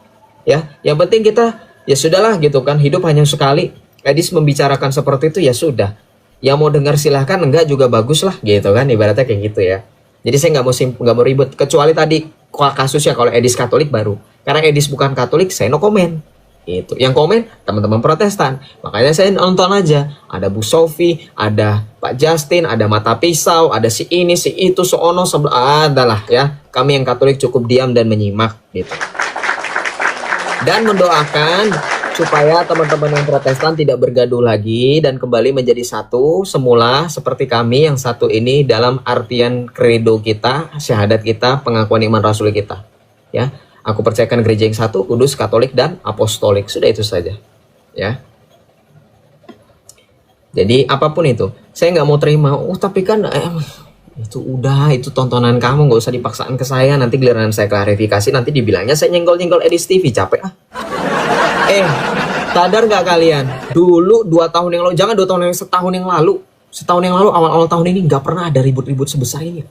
Ya, yang penting kita, ya sudahlah gitu kan, hidup hanya sekali. Edis membicarakan seperti itu, ya sudah. Yang mau dengar silahkan, enggak juga bagus lah gitu kan, ibaratnya kayak gitu ya. Jadi saya nggak mau ribut, kecuali tadi kasusnya kalau Edis Katolik baru. Karena Edis bukan Katolik, saya no comment. Itu yang komen teman-teman Protestan, makanya saya nonton aja. Ada Bu Sofi, ada Pak Justin, ada Mata Pisau, ada si ini si itu seono adalah ya. Kami yang Katolik cukup diam dan menyimak gitu, dan mendoakan supaya teman-teman yang Protestan tidak bergaduh lagi dan kembali menjadi satu semula seperti kami yang satu ini dalam artian kredo kita, syahadat kita, pengakuan iman rasul kita ya. Aku percayakan gereja yang satu, kudus, katolik, dan apostolik. Sudah itu saja. Ya. Jadi apapun itu, saya nggak mau terima. Oh tapi kan itu udah, itu tontonan kamu, nggak usah dipaksain ke saya. Nanti giliran saya klarifikasi, nanti dibilangnya saya nyenggol-nyenggol Edis TV, capek ah. Sadar nggak kalian? Dulu 2 tahun yang lalu, jangan 2 tahun yang setahun yang lalu awal-awal tahun ini nggak pernah ada ribut-ribut sebesar ini.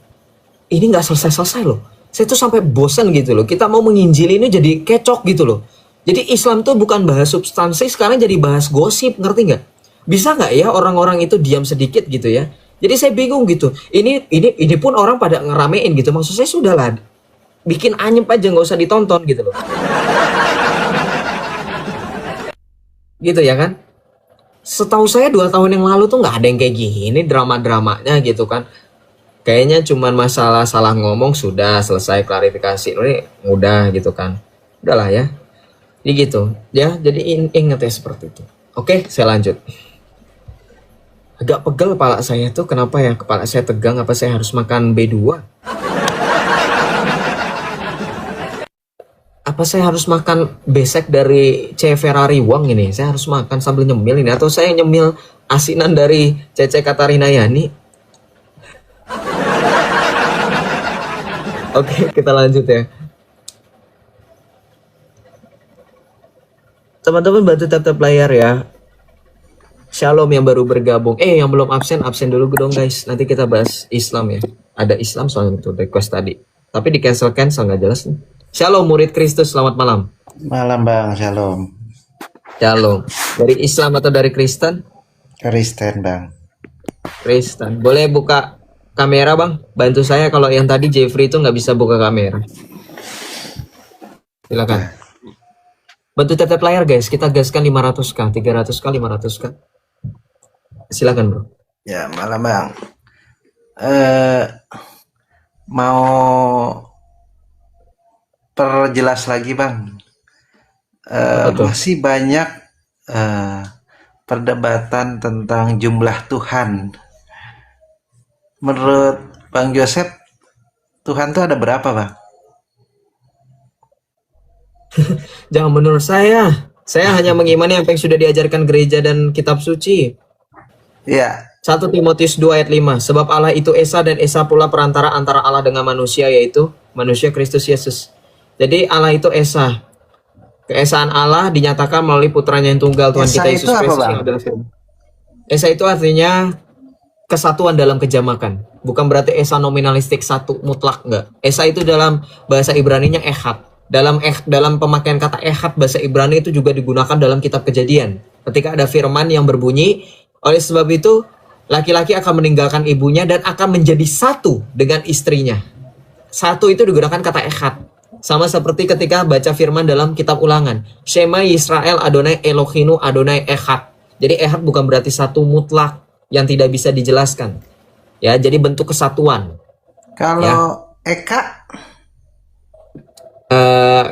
Ini nggak selesai-selesai loh. Saya tuh sampai bosan gitu loh. Kita mau menginjili ini jadi kecok gitu loh. Jadi Islam tuh bukan bahas substansi, sekarang jadi bahas gosip, ngerti nggak? Bisa nggak ya orang-orang itu diam sedikit gitu ya? Jadi saya bingung gitu. Ini pun orang pada ngeramein gitu. Maksud saya sudahlah, bikin anyep aja, nggak usah ditonton gitu loh. gitu ya kan? Setahu saya 2 tahun yang lalu tuh nggak ada yang kayak gini drama-dramanya gitu kan. Kayaknya cuman masalah salah ngomong sudah selesai klarifikasi. Ini mudah gitu kan. Udahlah ya. Jadi gitu. Ya, jadi ingat ya seperti itu. Oke, saya lanjut. Agak pegel kepala saya tuh. Kenapa ya kepala saya tegang? Apa saya harus makan B2? Apa saya harus makan besek dari C Ferrari Wang ini? Saya harus makan sambil nyemil ini, atau saya nyemil asinan dari Cece Katarina Yani? Oke, kita lanjut ya. Teman-teman bantu tap-tap layar ya. Shalom yang baru bergabung. Yang belum absen dulu dong guys. Nanti kita bahas Islam ya. Ada Islam soalnya itu request tadi. Tapi di cancel nggak jelas nih. Shalom murid Kristus, selamat malam. Malam Bang, shalom. Shalom. Dari Islam atau dari Kristen? Kristen Bang. Kristen. Boleh buka kamera Bang? Bantu saya kalau yang tadi Jeffrey itu nggak bisa buka kamera. Silakan. Bantu tap layar guys. Kita gaskan 500k, 300k, 500k. Silakan bro. Ya malam Bang. Mau perjelas lagi Bang. Masih banyak perdebatan tentang jumlah Tuhan. Menurut Bang Joseph, Tuhan tuh ada berapa Bang? Jangan menurut saya. Saya hanya mengimani apa yang sudah diajarkan gereja dan kitab suci. Ya. 1 Timotius 2 ayat 5. Sebab Allah itu Esa dan Esa pula perantara antara Allah dengan manusia, yaitu manusia Kristus Yesus. Jadi Allah itu Esa. Keesaan Allah dinyatakan melalui putranya yang tunggal, Tuhan Esa kita Yesus itu apa, Kristus Bang? yang adalah firman. Esa itu artinya kesatuan dalam kejamakan. Bukan berarti Esa nominalistik satu mutlak, enggak. Esa itu dalam bahasa Ibraninya Echad. Dalam pemakaian kata Echad bahasa Ibrani itu juga digunakan dalam kitab Kejadian. Ketika ada firman yang berbunyi, oleh sebab itu laki-laki akan meninggalkan ibunya dan akan menjadi satu dengan istrinya. Satu itu digunakan kata Echad. Sama seperti ketika baca firman dalam kitab Ulangan. Shema Yisrael Adonai Elohinu Adonai Echad. Jadi Echad bukan berarti satu mutlak yang tidak bisa dijelaskan. Ya, jadi bentuk kesatuan. Kalau Eka,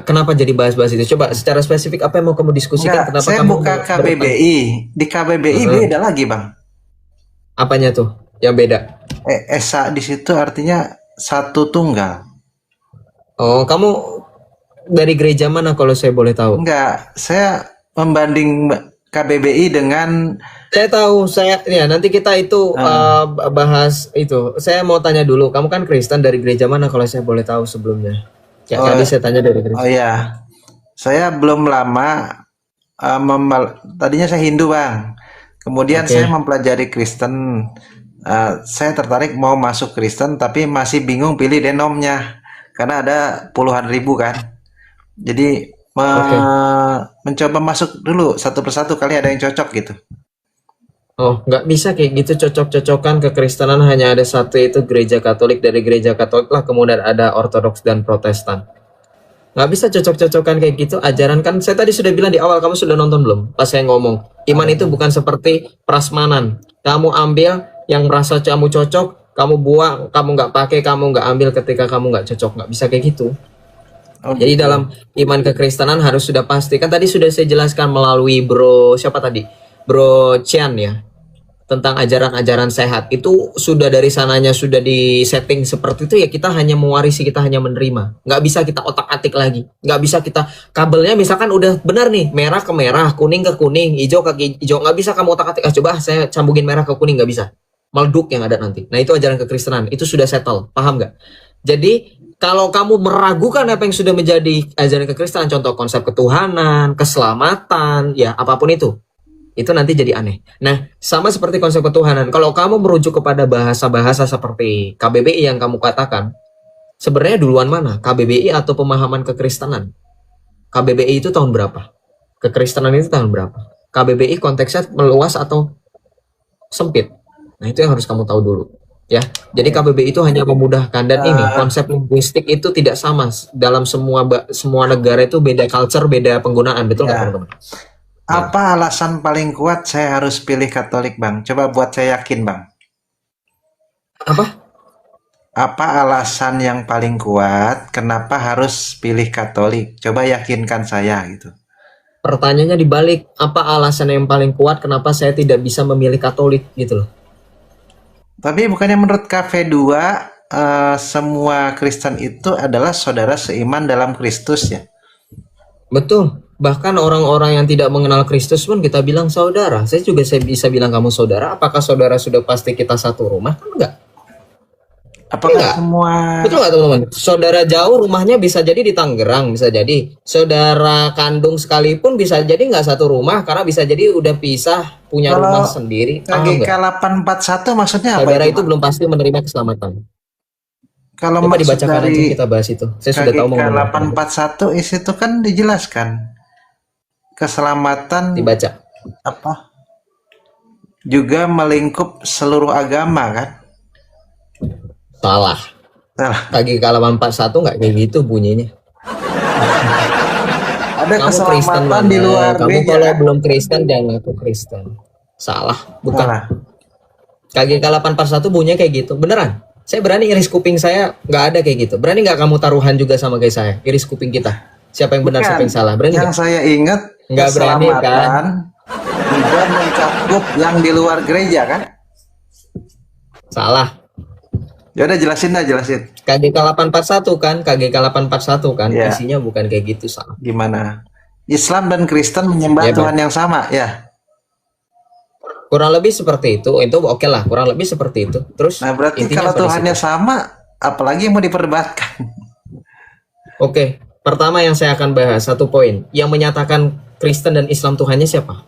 Kenapa jadi bahas-bahas itu? Coba secara spesifik apa yang mau kamu diskusikan? enggak, Kenapa saya kamu buka KBBI. Di KBBI beda lagi Bang. Apanya tuh yang beda? Esa di situ artinya satu tunggal. Oh, kamu dari gereja mana kalau saya boleh tahu? Enggak, saya membanding KBBI dengan Saya tahu, ya nanti kita itu bahas itu. Saya mau tanya dulu, kamu kan Kristen dari gereja mana kalau saya boleh tahu sebelumnya? Ya, tadi saya tanya dari gereja. Oh ya, saya belum lama tadinya saya Hindu Bang. Kemudian saya mempelajari Kristen. Saya tertarik mau masuk Kristen, tapi masih bingung pilih denomnya karena ada puluhan ribu kan. Jadi mencoba masuk dulu satu persatu, kali ada yang cocok gitu. Oh, nggak bisa kayak gitu cocok-cocokan. Kekristenan hanya ada satu, itu gereja Katolik. Dari gereja Katolik lah kemudian ada Ortodoks dan Protestan. Nggak bisa cocok-cocokan kayak gitu. Ajaran kan saya tadi sudah bilang di awal, kamu sudah nonton belum? Pas saya ngomong, iman itu bukan seperti prasmanan. Kamu ambil yang merasa kamu cocok, kamu buang, kamu nggak pakai, kamu nggak ambil ketika kamu nggak cocok. Nggak bisa kayak gitu. Jadi dalam iman kekristenan harus sudah pasti. Kan tadi sudah saya jelaskan melalui siapa tadi? Bro Cian ya. Tentang ajaran-ajaran sehat. Itu sudah dari sananya sudah di setting seperti itu ya, kita hanya mewarisi, kita hanya menerima. Nggak bisa kita otak-atik lagi. Nggak bisa kita, kabelnya misalkan udah benar nih, merah ke merah, kuning ke kuning, hijau ke hijau. Nggak bisa kamu otak-atik, coba saya sambungin merah ke kuning, nggak bisa. Meleduk yang ada nanti. Nah itu ajaran kekristenan, itu sudah settle, paham nggak? Jadi kalau kamu meragukan apa yang sudah menjadi ajaran kekristenan, contoh konsep ketuhanan, keselamatan, ya apapun itu nanti jadi aneh. Nah, sama seperti konsep ketuhanan, kalau kamu merujuk kepada bahasa-bahasa seperti KBBI yang kamu katakan, sebenarnya duluan mana? KBBI atau pemahaman kekristenan? KBBI itu tahun berapa? Kekristenan itu tahun berapa? KBBI konteksnya meluas atau sempit? Nah, itu yang harus kamu tahu dulu. Ya, jadi KBBI itu hanya memudahkan, dan ini konsep linguistik itu tidak sama dalam semua negara, itu beda culture, beda penggunaan, betul nggak teman-teman? Apa alasan paling kuat saya harus pilih Katolik, Bang? Coba buat saya yakin, Bang. Apa? Apa alasan yang paling kuat kenapa harus pilih Katolik? Coba yakinkan saya gitu. Pertanyaannya dibalik, apa alasan yang paling kuat kenapa saya tidak bisa memilih Katolik gitu loh. Tapi bukannya menurut KV2 semua Kristen itu adalah saudara seiman dalam Kristus ya? Betul. Bahkan orang-orang yang tidak mengenal Kristus pun kita bilang saudara. Saya bisa bilang kamu saudara. Apakah saudara sudah pasti kita satu rumah? Kan enggak. Apakah Enggak. semua Betul nggak teman-teman? Saudara jauh rumahnya bisa jadi di Tangerang, bisa jadi. Saudara kandung sekalipun bisa jadi nggak satu rumah karena bisa jadi udah pisah, punya kalau rumah sendiri. Paham KGK nggak? 841 maksudnya apa Saudara itu, itu Bang? belum pasti menerima keselamatan. Kalau Coba maksud dibacakan aja, dari kita bahas itu. Saya sudah tahu mau KGK ngomong apa. 841 itu kan dijelaskan keselamatan Dibaca. apa? Juga melingkup seluruh agama kan? Salah. Salah. KGK 841 nggak kayak gitu bunyinya. Ada Kamu Kristen keselamatan di mana? luar Kamu gereja. kalau belum Kristen jangan ngaku Kristen. Salah. Bukan. Salah. KGK 841 bunyinya kayak gitu. Beneran. Saya berani iris kuping saya, nggak ada kayak gitu. Berani nggak kamu taruhan juga sama kayak saya? Iris kuping kita. Siapa yang benar, Bukan. siapa yang salah? Berani Yang nggak? saya ingat Nggak berani, keselamatan juga mencakup yang di luar gereja kan? Salah. Ya udah jelasin dah, jelasin. KGK 841 kan? KGK 841 kan? Iya. Isinya bukan kayak gitu, salah. Gimana? Islam dan Kristen menyembah Ya, Bang. Tuhan yang sama, ya. Kurang lebih seperti itu oke lah, kurang lebih seperti itu. Terus Nah, berarti intinya kalau apa di Tuhannya situ? sama, apalagi yang mau diperdebatkan? Oke, pertama yang saya akan bahas satu poin, yang menyatakan Kristen dan Islam Tuhannya siapa?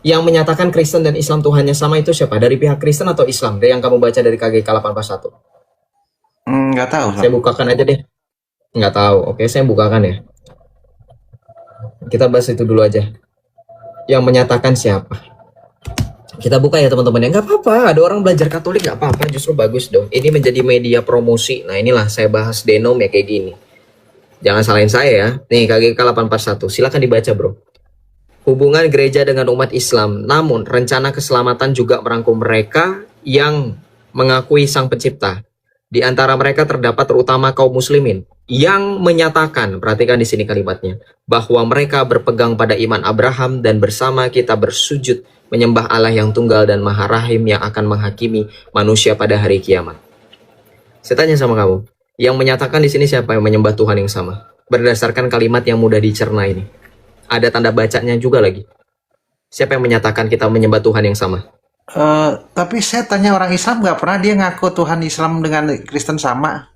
Yang menyatakan Kristen dan Islam Tuhannya sama itu siapa? Dari pihak Kristen atau Islam? Dari yang kamu baca dari KGK 841. Nggak tahu. Saya bukakan aja deh. Nggak tahu. Oke, saya bukakan ya. Kita bahas itu dulu aja. Yang menyatakan siapa? Kita buka ya teman-teman ya. Nggak apa-apa. Ada orang belajar Katolik nggak apa-apa. Justru bagus dong. Ini menjadi media promosi. Nah inilah saya bahas denom ya kayak gini. Jangan salahin saya ya. Nih KGK 841. Silakan dibaca bro. Hubungan gereja dengan umat Islam. Namun rencana keselamatan juga merangkum mereka yang mengakui Sang Pencipta. Di antara mereka terdapat terutama kaum muslimin yang menyatakan, perhatikan di sini kalimatnya, bahwa mereka berpegang pada iman Abraham dan bersama kita bersujud menyembah Allah yang tunggal dan maha rahim yang akan menghakimi manusia pada hari kiamat. Saya tanya sama kamu, yang menyatakan di sini siapa yang menyembah Tuhan yang sama? Berdasarkan kalimat yang mudah dicerna ini. Ada tanda bacanya juga lagi. Siapa yang menyatakan kita menyembah Tuhan yang sama? Tapi saya tanya orang Islam nggak pernah dia ngaku Tuhan Islam dengan Kristen sama.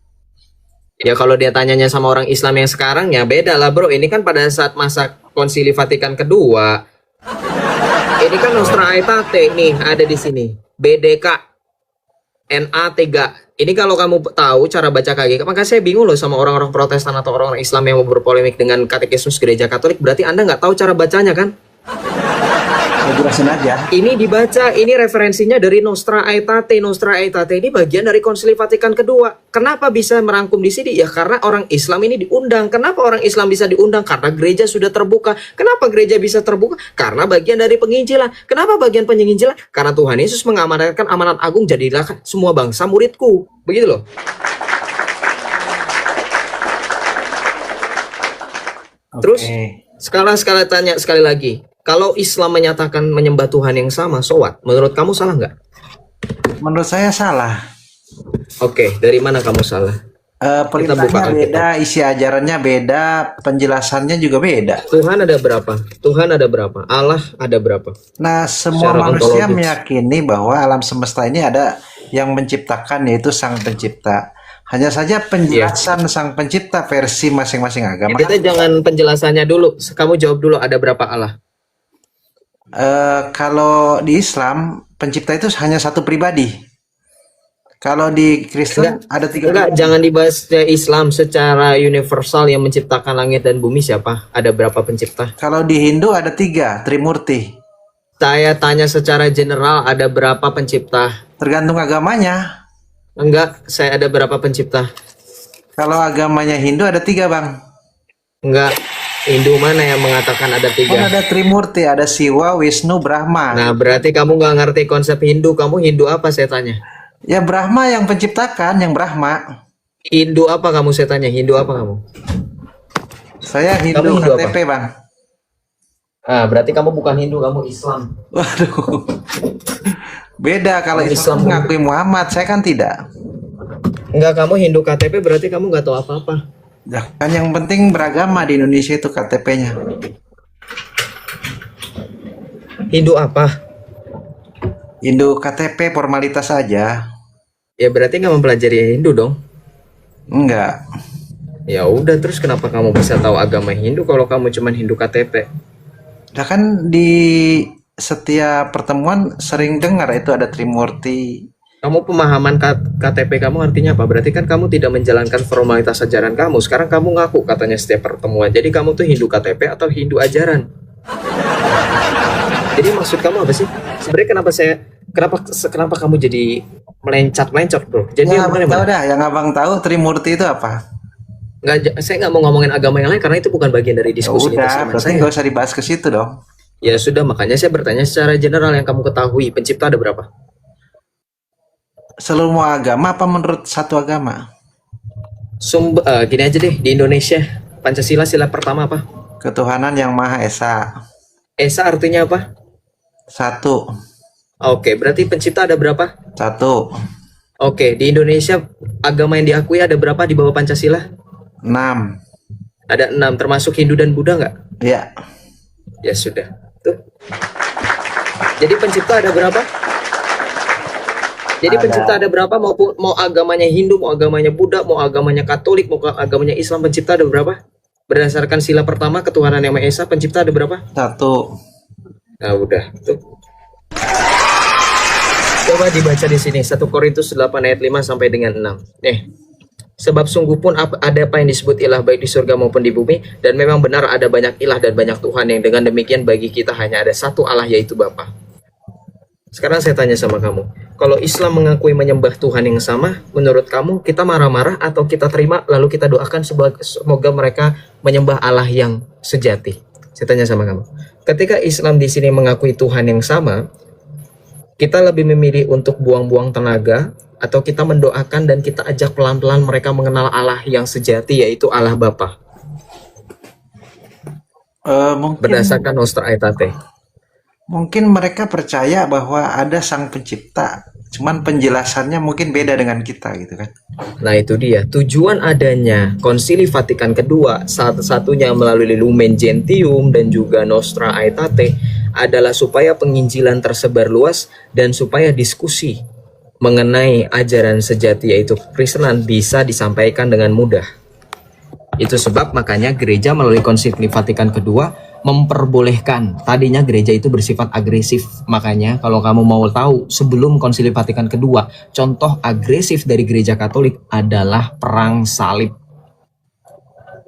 Ya kalau dia tanyanya sama orang Islam yang sekarang ya beda lah bro. Ini kan pada saat masa Konsili Vatikan kedua. Ini kan Nostra Aetate nih ada di sini. BDK NA3. Ini kalau kamu tahu cara baca KGK, maka saya bingung loh sama orang-orang Protestan atau orang-orang Islam yang mau berpolemik dengan katekismus gereja Katolik. Berarti Anda nggak tahu cara bacanya kan? Saya jelasin aja. Ini dibaca, ini referensinya dari Nostra Aetate. Nostra Aetate ini bagian dari Konsili Vatikan kedua. Kenapa bisa merangkum di sini? Ya karena orang Islam ini diundang. Kenapa orang Islam bisa diundang? Karena gereja sudah terbuka. Kenapa gereja bisa terbuka? Karena bagian dari penginjilan. Kenapa bagian penginjilan? Karena Tuhan Yesus mengamanatkan amanat agung, jadilah semua bangsa muridku. Begitu loh. Terus Oke. sekarang tanya sekali lagi. Kalau Islam menyatakan menyembah Tuhan yang sama, so what? Menurut kamu salah nggak? Menurut saya salah. Oke, dari mana kamu salah? Perintahnya buka Alkitab. beda, isi ajarannya beda, penjelasannya juga beda. Tuhan ada berapa? Tuhan ada berapa? Allah ada berapa? Nah, semua Secara manusia ontologis. meyakini bahwa alam semesta ini ada yang menciptakan, yaitu Sang Pencipta. Hanya saja penjelasan Sang Pencipta versi masing-masing agama. Kita jangan penjelasannya dulu. Kamu jawab dulu ada berapa Allah? Kalau di Islam, Pencipta itu hanya satu pribadi. Kalau di Kristen ada tiga. Enggak, jangan dibahas Islam secara universal yang menciptakan langit dan bumi siapa? Ada berapa pencipta? Kalau di Hindu ada tiga, Trimurti. Saya tanya secara general ada berapa pencipta? Tergantung agamanya. Enggak, saya ada berapa pencipta? Kalau agamanya Hindu ada tiga, Bang. Enggak. Hindu mana yang mengatakan ada Kan tiga? ada Trimurti, ada Siwa, Wisnu, Brahma. Nah, berarti kamu nggak ngerti konsep Hindu. Kamu Hindu apa saya tanya? Ya Brahma yang penciptakan, yang Brahma. Hindu apa kamu saya tanya? Hindu apa kamu? Saya Kamu Hindu Hindu KTP, Bang. Ah, berarti kamu bukan Hindu, kamu Islam. Waduh. Beda kalau Islam Islam mengakui Muhammad, saya kan tidak. Enggak, kamu Hindu KTP berarti kamu nggak tahu apa-apa. Ya, kan yang penting beragama di Indonesia itu KTP-nya. Hindu apa? Hindu KTP formalitas saja. Ya berarti nggak mempelajari Hindu dong. Enggak. Ya udah, terus kenapa kamu bisa tahu agama Hindu kalau kamu cuma Hindu KTP? Ya kan di setiap pertemuan sering dengar itu ada Trimurti. Kamu pemahaman KTP kamu artinya apa? Berarti kan kamu tidak menjalankan formalitas ajaran kamu. Sekarang kamu ngaku katanya setiap pertemuan. Jadi kamu tuh Hindu KTP atau Hindu ajaran? Jadi maksud kamu apa sih? Sebenarnya kenapa kamu jadi melencot, bro? Jadi Ya, yang abang mana? tahu dah, yang abang tahu Trimurti itu apa? Saya nggak mau ngomongin agama yang lain karena itu bukan bagian dari Ya diskusi udah, keislaman berarti saya. nggak usah dibahas ke situ dong. Ya sudah, makanya saya bertanya secara general yang kamu ketahui. Pencipta ada berapa? Seluruh agama apa menurut satu agama? Gini aja deh, di Indonesia Pancasila sila pertama apa? Ketuhanan yang Maha Esa. Esa artinya apa? Satu. Oke, berarti pencipta ada berapa? Satu. Oke, di Indonesia agama yang diakui ada berapa di bawah Pancasila? 6. Ada 6, termasuk Hindu dan Buddha nggak? Ya. Ya sudah, tuh. Jadi pencipta ada berapa? Jadi Ada. pencipta ada berapa? Mau agamanya Hindu, mau agamanya Buddha, mau agamanya Katolik, mau agamanya Islam, pencipta ada berapa? Berdasarkan sila pertama ketuhanan yang Maha Esa, pencipta ada berapa? Satu. Nah, udah, tuh. Coba dibaca di sini 1 Korintus 8 ayat 5 sampai dengan 6. Sebab sungguh pun ada apa yang disebut ilah baik di surga maupun di bumi, dan memang benar ada banyak ilah dan banyak Tuhan, yang dengan demikian bagi kita hanya ada satu Allah, yaitu Bapa. Sekarang saya tanya sama kamu, kalau Islam mengakui menyembah Tuhan yang sama, menurut kamu kita marah-marah atau kita terima lalu kita doakan semoga mereka menyembah Allah yang sejati? Saya tanya sama kamu, ketika Islam di sini mengakui Tuhan yang sama, kita lebih memilih untuk buang-buang tenaga atau kita mendoakan dan kita ajak pelan-pelan mereka mengenal Allah yang sejati, yaitu Allah Bapa, berdasarkan Nostra Aetate? Mungkin mereka percaya bahwa ada sang pencipta, cuman penjelasannya mungkin beda dengan kita gitu kan. Nah itu dia, tujuan adanya Konsili Vatikan kedua, satu-satunya melalui Lumen Gentium dan juga Nostra Aetate, adalah supaya penginjilan tersebar luas dan supaya diskusi mengenai ajaran sejati yaitu Kristenan bisa disampaikan dengan mudah. Itu sebab makanya gereja melalui Konsili Vatikan kedua memperbolehkan. Tadinya gereja itu bersifat agresif. Makanya kalau kamu mau tahu, sebelum Konsili Vatikan kedua, contoh agresif dari gereja Katolik adalah perang salib.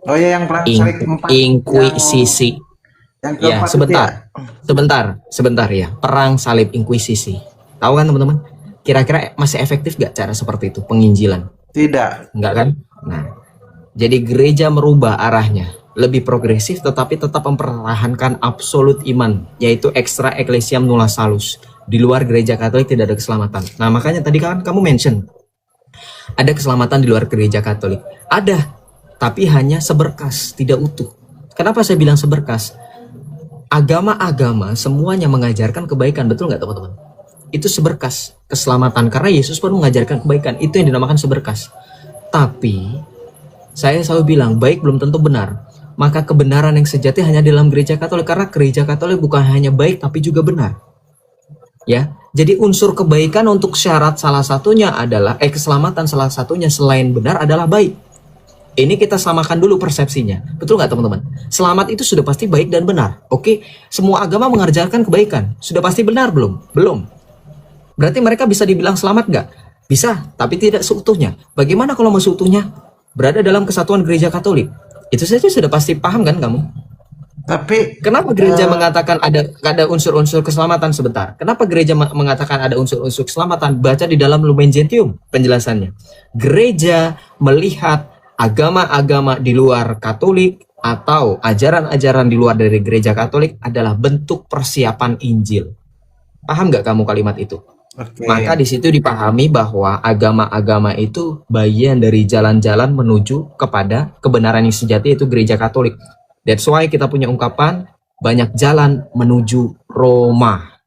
Oh ya, yang perang salib 4. Inkuisisi. Yang Ya, keempat itu sebentar ya. Perang salib inkuisisi. Tahu kan teman-teman? Kira-kira masih efektif gak cara seperti itu, penginjilan? Tidak. Enggak kan? Nah, jadi gereja merubah arahnya, lebih progresif tetapi tetap mempertahankan absolut iman, yaitu extra ecclesiam nulla salus. Di luar gereja Katolik tidak ada keselamatan. Nah, makanya tadi kan kamu mention ada keselamatan di luar gereja Katolik. Ada, tapi hanya seberkas, tidak utuh. Kenapa saya bilang seberkas? Agama-agama semuanya mengajarkan kebaikan, betul nggak teman-teman? Itu seberkas keselamatan, karena Yesus pun mengajarkan kebaikan. Itu yang dinamakan seberkas. Tapi saya selalu bilang baik belum tentu benar. Maka kebenaran yang sejati hanya dalam gereja Katolik, karena gereja Katolik bukan hanya baik tapi juga benar. Ya, jadi unsur kebaikan untuk syarat salah satunya adalah keselamatan salah satunya selain benar adalah baik. Ini kita samakan dulu persepsinya. Betul nggak teman-teman? Selamat itu sudah pasti baik dan benar. Oke, semua agama mengajarkan kebaikan. Sudah pasti benar belum? Belum. Berarti mereka bisa dibilang selamat nggak? Bisa, tapi tidak seutuhnya. Bagaimana kalau mau seutuhnya? Berada dalam kesatuan gereja Katolik. Itu saja sudah pasti paham kan kamu? Tapi Kenapa gereja mengatakan ada unsur-unsur keselamatan? Sebentar. Kenapa gereja mengatakan ada unsur-unsur keselamatan? Baca di dalam Lumen Gentium penjelasannya. Gereja melihat agama-agama di luar Katolik atau ajaran-ajaran di luar dari gereja Katolik adalah bentuk persiapan Injil. Paham nggak kamu kalimat itu? Oke. Maka di situ dipahami bahwa agama-agama itu bagian dari jalan-jalan menuju kepada kebenaran yang sejati, yaitu gereja Katolik. That's why kita punya ungkapan banyak jalan menuju Roma.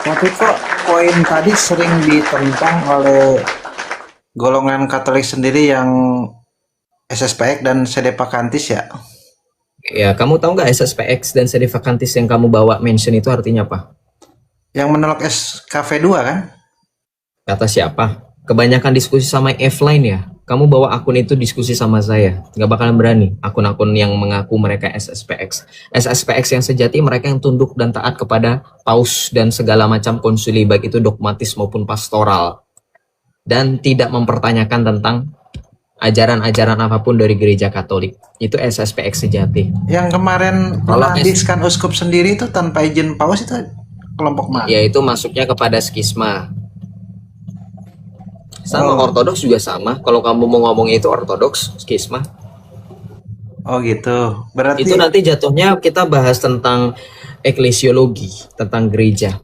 Tapi kok poin tadi sering ditentang oleh golongan Katolik sendiri yang SSPX dan CD Vacantis ya? Ya, kamu tahu nggak SSPX dan CD Vacantis yang kamu bawa mention itu artinya apa? Yang menolak SKV 2 kan? Kata siapa? Kebanyakan diskusi sama F-line ya. Kamu bawa akun itu diskusi sama saya. Nggak bakalan berani. Akun-akun yang mengaku mereka SSPX. SSPX yang sejati mereka yang tunduk dan taat kepada paus dan segala macam konsili, baik itu dogmatis maupun pastoral. Dan tidak mempertanyakan tentang ajaran-ajaran apapun dari gereja Katolik. Itu SSPX sejati. Yang kemarin Kalau menandiskan uskup sendiri itu tanpa izin paus itu kelompok mana? Yaitu masuknya kepada skisma. Sama Oh. ortodoks juga sama. Kalau kamu mau ngomong itu ortodoks, skisma. Oh gitu. Berarti Itu nanti jatuhnya kita bahas tentang eklesiologi, tentang gereja.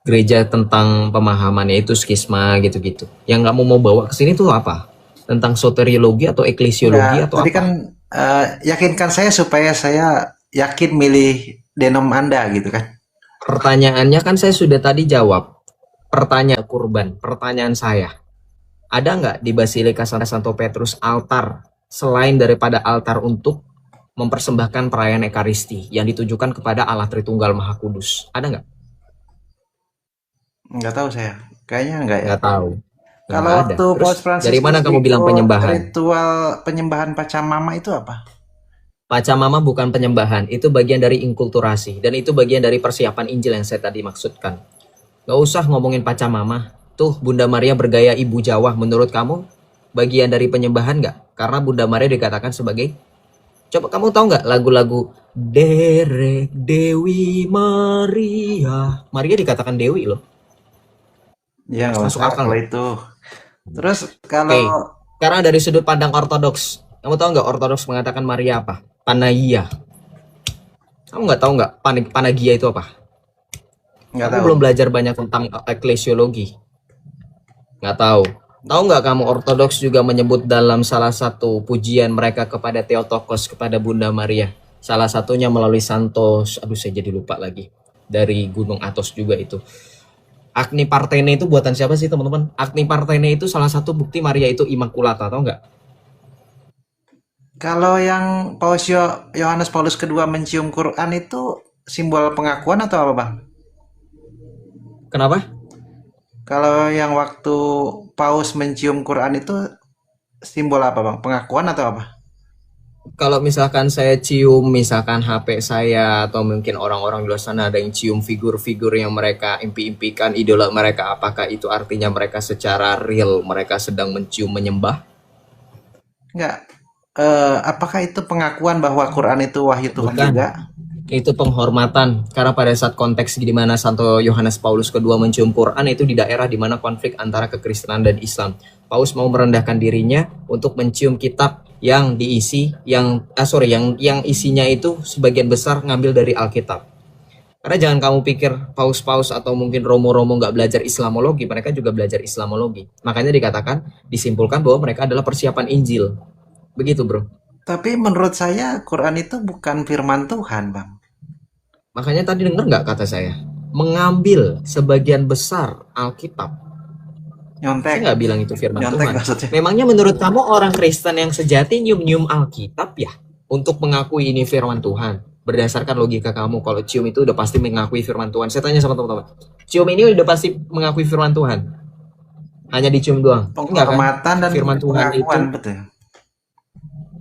Gereja tentang pemahamannya itu skisma gitu-gitu. Yang kamu mau bawa ke sini tuh apa? Tentang soteriologi atau eklesiologi ya, atau tadi apa? kan yakinkan saya supaya saya yakin milih denom Anda gitu kan. Pertanyaannya kan saya sudah tadi jawab. Pertanyaan kurban, pertanyaan saya. Ada nggak di Basilika Santo Petrus altar selain daripada altar untuk mempersembahkan perayaan Ekaristi yang ditujukan kepada Allah Tritunggal Maha Kudus? Ada nggak? Nggak tahu saya. Kayaknya nggak ya. Nggak tahu. Nggak Kalau ada. waktu Terus Paus Franciscus dari mana kamu bilang ikut penyembahan? ritual penyembahan Pachamama itu apa? Pachamama bukan penyembahan, itu bagian dari inkulturasi dan itu bagian dari persiapan Injil yang saya tadi maksudkan. Nggak usah ngomongin Pachamama. Tuh Bunda Maria bergaya ibu Jawa, menurut kamu bagian dari penyembahan nggak? Karena Bunda Maria dikatakan sebagai, coba kamu tahu nggak lagu-lagu Derek Dewi Maria? Maria dikatakan Dewi loh. Ya nggak Masuk usah akal. kalau itu. Terus Oke, kalau karena dari sudut pandang ortodoks, kamu tahu nggak ortodoks mengatakan Maria apa? Panagia. Kamu nggak tahu nggak Panagia itu apa? nggak Kamu tahu. belum belajar banyak tentang eklesiologi. Nggak tahu. Tahu nggak kamu ortodoks juga menyebut dalam salah satu pujian mereka kepada Theotokos, kepada Bunda Maria. Salah satunya melalui Santos, aduh saya jadi lupa lagi. Dari Gunung Athos juga itu. Agni Partene itu buatan siapa sih teman-teman? Agni Partene itu salah satu bukti Maria itu Immaculata, tahu nggak? Kalau yang Paus Yohanes Paulus kedua mencium Quran itu simbol pengakuan atau apa, Bang? Kenapa? Kalau yang waktu Paus mencium Quran itu simbol apa, Bang? Pengakuan atau apa? Kalau misalkan saya cium misalkan HP saya atau mungkin orang-orang di luar sana ada yang cium figur-figur yang mereka impi-impikan idola mereka, apakah itu artinya mereka secara real mereka sedang mencium menyembah? Enggak. Apakah itu pengakuan bahwa Quran itu wahyu Tuhan Bukan. juga? Itu penghormatan karena pada saat konteks di mana Santo Yohanes Paulus kedua mencium Quran itu di daerah di mana konflik antara kekristenan dan Islam. Paus mau merendahkan dirinya untuk mencium kitab yang diisi yang isinya itu sebagian besar ngambil dari Alkitab. Karena jangan kamu pikir paus-paus atau mungkin romo-romo nggak belajar Islamologi, mereka juga belajar Islamologi. Makanya disimpulkan bahwa mereka adalah persiapan Injil. Begitu, bro. Tapi menurut saya Quran itu bukan firman Tuhan, Bang. Makanya tadi dengar nggak kata saya? Mengambil sebagian besar Alkitab. Saya Nyontek. nggak bilang itu firman Nyontek Tuhan. maksudnya. Memangnya menurut kamu orang Kristen yang sejati nyium-nyium Alkitab ya? Untuk mengakui ini firman Tuhan. Berdasarkan logika kamu, kalau cium itu udah pasti mengakui firman Tuhan. Saya tanya sama teman-teman. Cium ini udah pasti mengakui firman Tuhan? Hanya dicium doang? Enggak kan? Penghormatan dan Firman Tuhan pengakuan, itu betul.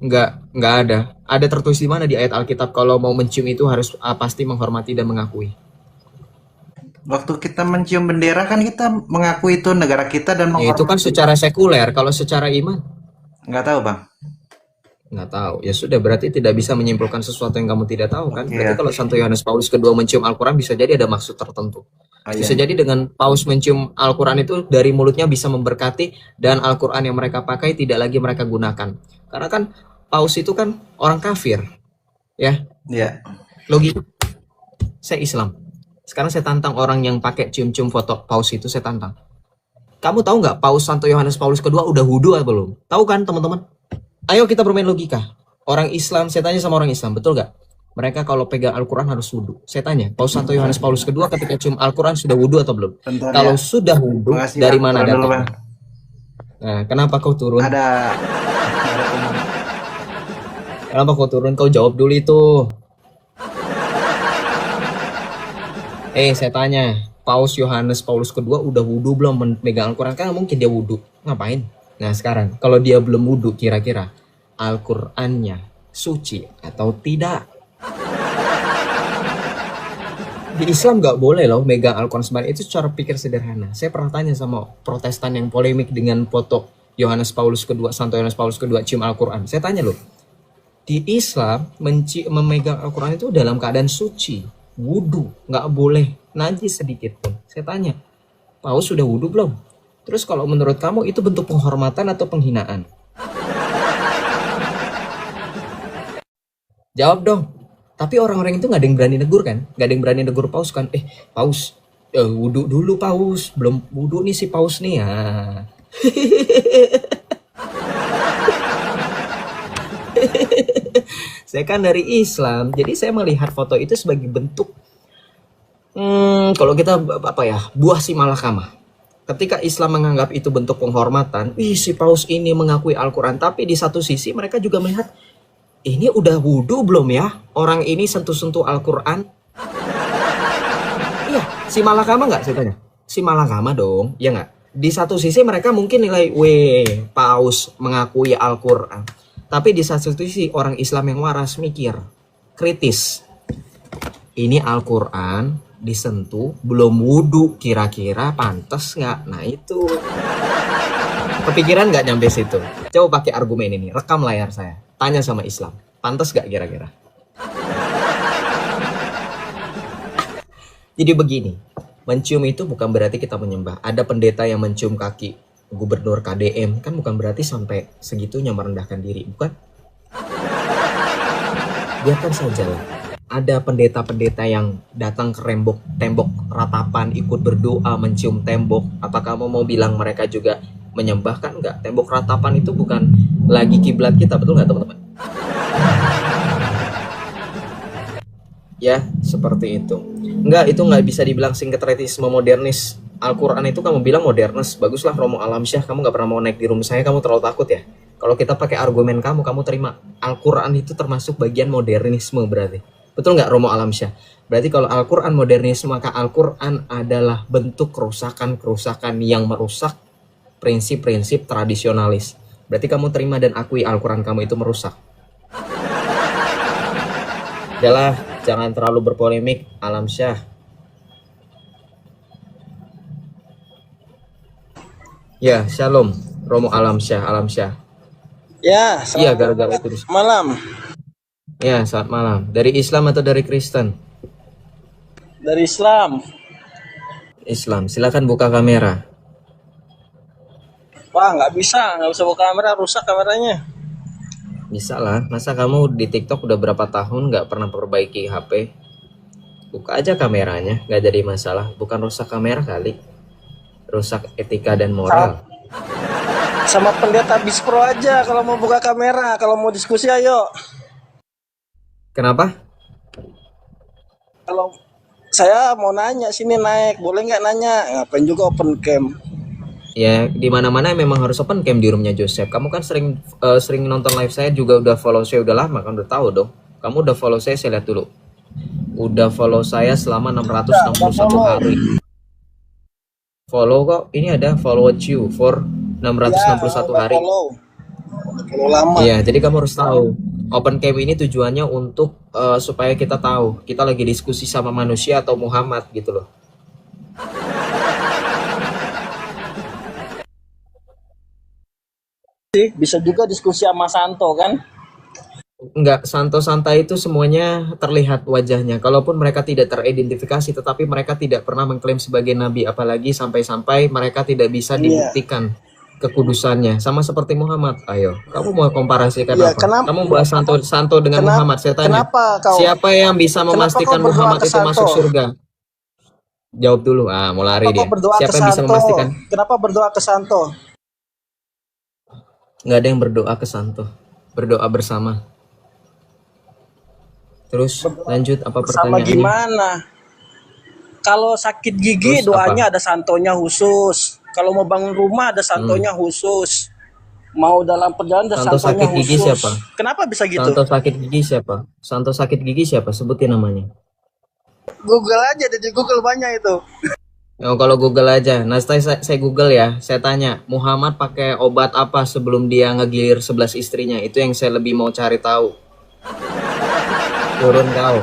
enggak ada. Ada tertulis di mana di ayat Alkitab kalau mau mencium itu harus pasti menghormati dan mengakui. Waktu kita mencium bendera kan kita mengakui itu negara kita dan Ya, itu kan menghormati. secara sekuler. Kalau secara iman Nggak tahu, Bang. nggak tahu. Ya sudah, berarti tidak bisa menyimpulkan sesuatu yang kamu tidak tahu kan? Oke, Berarti kalau Santo Yohanes Paulus kedua mencium Al-Quran bisa jadi ada maksud tertentu. Oh, Bisa iya. jadi dengan Paus mencium Al-Quran itu dari mulutnya bisa memberkati dan Al-Quran yang mereka pakai tidak lagi mereka gunakan. Karena kan Paus itu kan orang kafir, ya. Ya. Logika. Saya Islam. Sekarang saya tantang orang yang pakai cium-cium foto Paus itu, saya tantang. Kamu tahu nggak Paus Santo Yohanes Paulus kedua udah wudhu atau belum? Tahu kan teman-teman? Ayo kita bermain logika. Orang Islam, saya tanya sama orang Islam, betul nggak? Mereka kalau pegang Al-Quran harus wudhu. Saya tanya, Paus Santo Yohanes Paulus kedua ketika cium Al-Quran sudah wudhu atau belum? Bentar Kalau ya. sudah wudhu, Makasih, dari Bang. mana Turun dulu, datangnya? Bang. Nah, kenapa kau turun? Ada Kenapa kau turun? Kau jawab dulu itu. Saya tanya, Paus Yohanes Paulus kedua udah wudhu belum memegang Al-Quran? Kan mungkin dia wudhu. Ngapain? Nah sekarang, kalau dia belum wudhu, kira-kira Al-Qurannya suci atau tidak? Di Islam nggak boleh loh megang Al-Quran sebenarnya. Itu cara pikir sederhana. Saya pernah tanya sama Protestan yang polemik dengan foto Yohanes Paulus kedua, Santo Yohanes Paulus kedua cium Al-Quran. Saya tanya loh, di Islam memegang Al-Quran itu dalam keadaan suci, wudhu, nggak boleh najis sedikit pun. Saya tanya, Paus sudah wudhu belum? Terus kalau menurut kamu itu bentuk penghormatan atau penghinaan? Jawab dong. Tapi orang-orang itu nggak ada yang berani negur kan? Nggak ada yang berani negur Paus kan? Paus, wudhu dulu Paus. Belum wudhu nih si Paus nih ya. Saya kan dari Islam, jadi saya melihat foto itu sebagai bentuk kalau kita buah si malakama. Ketika Islam menganggap itu bentuk penghormatan, si Paus ini mengakui Al-Quran, tapi di satu sisi mereka juga melihat ini udah wudhu belum ya? Orang ini sentuh-sentuh Al-Quran. Iya, si malakama nggak saya tanya? Si malakama dong, ya nggak? Di satu sisi mereka mungkin nilai, Paus mengakui Al-Quran. Tapi di satu sisi orang Islam yang waras mikir, kritis. Ini Al-Quran disentuh, belum wudhu, kira-kira pantas nggak? Nah itu. Kepikiran nggak nyampe situ? Coba pakai argumen ini, rekam layar saya. Tanya sama Islam, pantas nggak kira-kira? Jadi begini, mencium itu bukan berarti kita menyembah. Ada pendeta yang mencium kaki gubernur KDM, kan bukan berarti sampai segitunya merendahkan diri, bukan? Biarkan saja lah. Ada pendeta-pendeta yang datang ke tembok ratapan, ikut berdoa, mencium tembok. Apa kamu mau bilang mereka juga menyembah? Kan enggak. Tembok ratapan itu bukan lagi kiblat kita, betul nggak teman-teman? Ya, seperti itu. Itu nggak bisa dibilang sinkretisme modernis. Al-Quran itu kamu bilang modernis, baguslah Romo Alamsyah, kamu nggak pernah mau naik di room saya, kamu terlalu takut ya. Kalau kita pakai argumen kamu terima Al-Quran itu termasuk bagian modernisme berarti. Betul nggak Romo Alamsyah? Berarti kalau Al-Quran modernisme, maka Al-Quran adalah bentuk kerusakan-kerusakan yang merusak prinsip-prinsip tradisionalis. Berarti kamu terima dan akui Al-Quran kamu itu merusak. Udahlah, jangan terlalu berpolemik, Alamsyah. Ya, shalom, Romo Alamsyah. Ya, Iya, gara-gara itu. malam. Ya, selamat malam. Dari Islam atau dari Kristen? Dari Islam. Islam. Silakan buka kamera. Wah, nggak bisa buka kamera, rusak kameranya. Bisa lah. Masa kamu di TikTok udah berapa tahun nggak pernah perbaiki HP? Buka aja kameranya, nggak jadi masalah. Bukan rusak kamera kali. Rusak etika dan moral. Sama pendeta Bispro aja kalau mau buka kamera, kalau mau diskusi ayo. Kenapa? Kalau saya mau nanya sini naik, boleh nggak nanya? Ngapain juga open cam? Ya, di mana-mana memang harus open cam di roomnya Joseph. Kamu kan sering nonton live saya, juga udah follow saya udah lama kan, udah tahu dong. Kamu udah follow saya lihat dulu. Udah follow saya selama 661 hari. Follow kok, ini ada follow you for 661 hari. Follow lama. Iya, jadi kamu harus tahu. Open cam ini tujuannya untuk supaya kita tahu kita lagi diskusi sama manusia atau Muhammad gitu loh. Bisa juga diskusi sama Santo kan? Enggak, Santo Santa itu semuanya terlihat wajahnya. Kalaupun mereka tidak teridentifikasi, tetapi mereka tidak pernah mengklaim sebagai nabi, apalagi sampai-sampai mereka tidak bisa dibuktikan kekudusannya sama seperti Muhammad. Ayo, kamu mau komparasikan Ya, apa? kenapa Kamu bahas Santo dengan kenapa Muhammad. Saya tanya, kenapa kau siapa yang bisa kenapa kau memastikan berdoa Muhammad ke itu masuk Santo? surga? Jawab dulu. Ah, mau lari Kenapa kau dia. berdoa ke Siapa yang bisa Santo? memastikan? Kenapa berdoa ke Santo? Nggak ada yang berdoa ke Santo. Berdoa bersama. Terus lanjut apa Bersama pertanyaannya? gimana? Kalau sakit gigi Terus doanya apa? ada santonya khusus. Kalau mau bangun rumah ada santonya khusus. Mau dalam perjalanan ada Santo santonya sakit gigi khusus. siapa? Kenapa bisa gitu? Santo sakit gigi siapa? Santo sakit gigi siapa? Sebutin namanya. Google aja, di Google banyak itu. Oh, kalau Google aja. Nah, saya Google ya. Saya tanya, Muhammad pakai obat apa sebelum dia ngegilir 11 istrinya? Itu yang saya lebih mau cari tahu. Turun kau.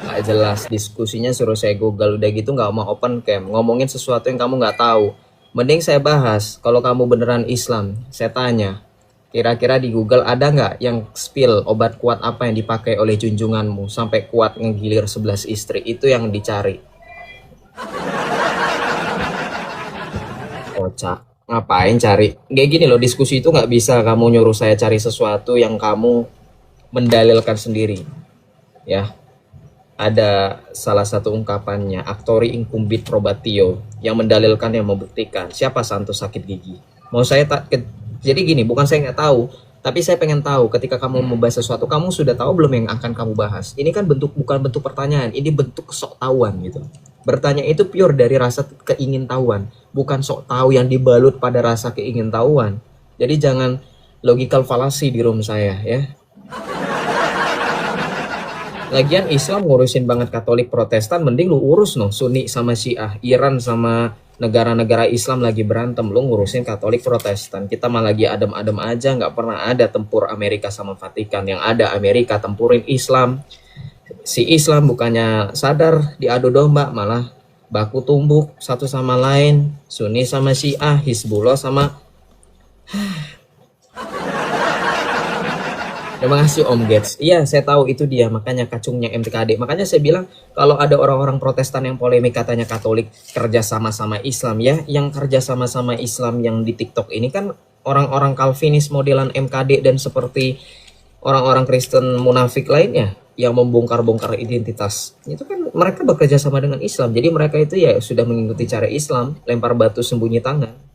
Nggak jelas. Diskusinya suruh saya Google. Udah gitu nggak mau open cam. Ngomongin sesuatu yang kamu nggak tahu. Mending saya bahas. Kalau kamu beneran Islam, saya tanya. Kira-kira di Google ada nggak yang spill obat kuat apa yang dipakai oleh junjunganmu sampai kuat ngegilir 11 istri? Itu yang dicari. Kocak. Ngapain cari? Kayak gini loh, diskusi itu nggak bisa kamu nyuruh saya cari sesuatu yang kamu mendalilkan sendiri. Ya, ada salah satu ungkapannya, actori incumbit probatio, yang mendalilkan, yang membuktikan. Siapa Santo sakit gigi? Mau saya jadi gini, bukan saya nggak tahu, tapi saya pengen tahu ketika kamu membahas sesuatu, kamu sudah tahu belum yang akan kamu bahas? Ini kan bukan bentuk pertanyaan, ini bentuk sok tahuan gitu. Bertanya itu pure dari rasa keingintahuan, bukan sok tahu yang dibalut pada rasa keingintahuan. Jadi jangan logical fallacy di room saya ya. Lagian Islam ngurusin banget Katolik Protestan, mending lu urus no Sunni sama Syiah. Iran sama negara-negara Islam lagi berantem, lu ngurusin Katolik Protestan. Kita malah lagi adem-adem aja, nggak pernah ada tempur Amerika sama Vatikan. Yang ada Amerika tempurin Islam. Si Islam bukannya sadar diadu domba, malah baku tumbuk satu sama lain. Sunni sama Syiah, Hizbullah sama... Terima kasih Om Gets. Iya, saya tahu itu dia, makanya kacungnya MTKD. Makanya saya bilang kalau ada orang-orang Protestan yang polemik katanya Katolik kerja sama-sama Islam ya, yang kerja sama-sama Islam yang di TikTok ini kan orang-orang Calvinis modelan MKD dan seperti orang-orang Kristen munafik lainnya yang membongkar-bongkar identitas. Itu kan mereka bekerja sama dengan Islam. Jadi mereka itu ya sudah mengikuti cara Islam, lempar batu sembunyi tangan.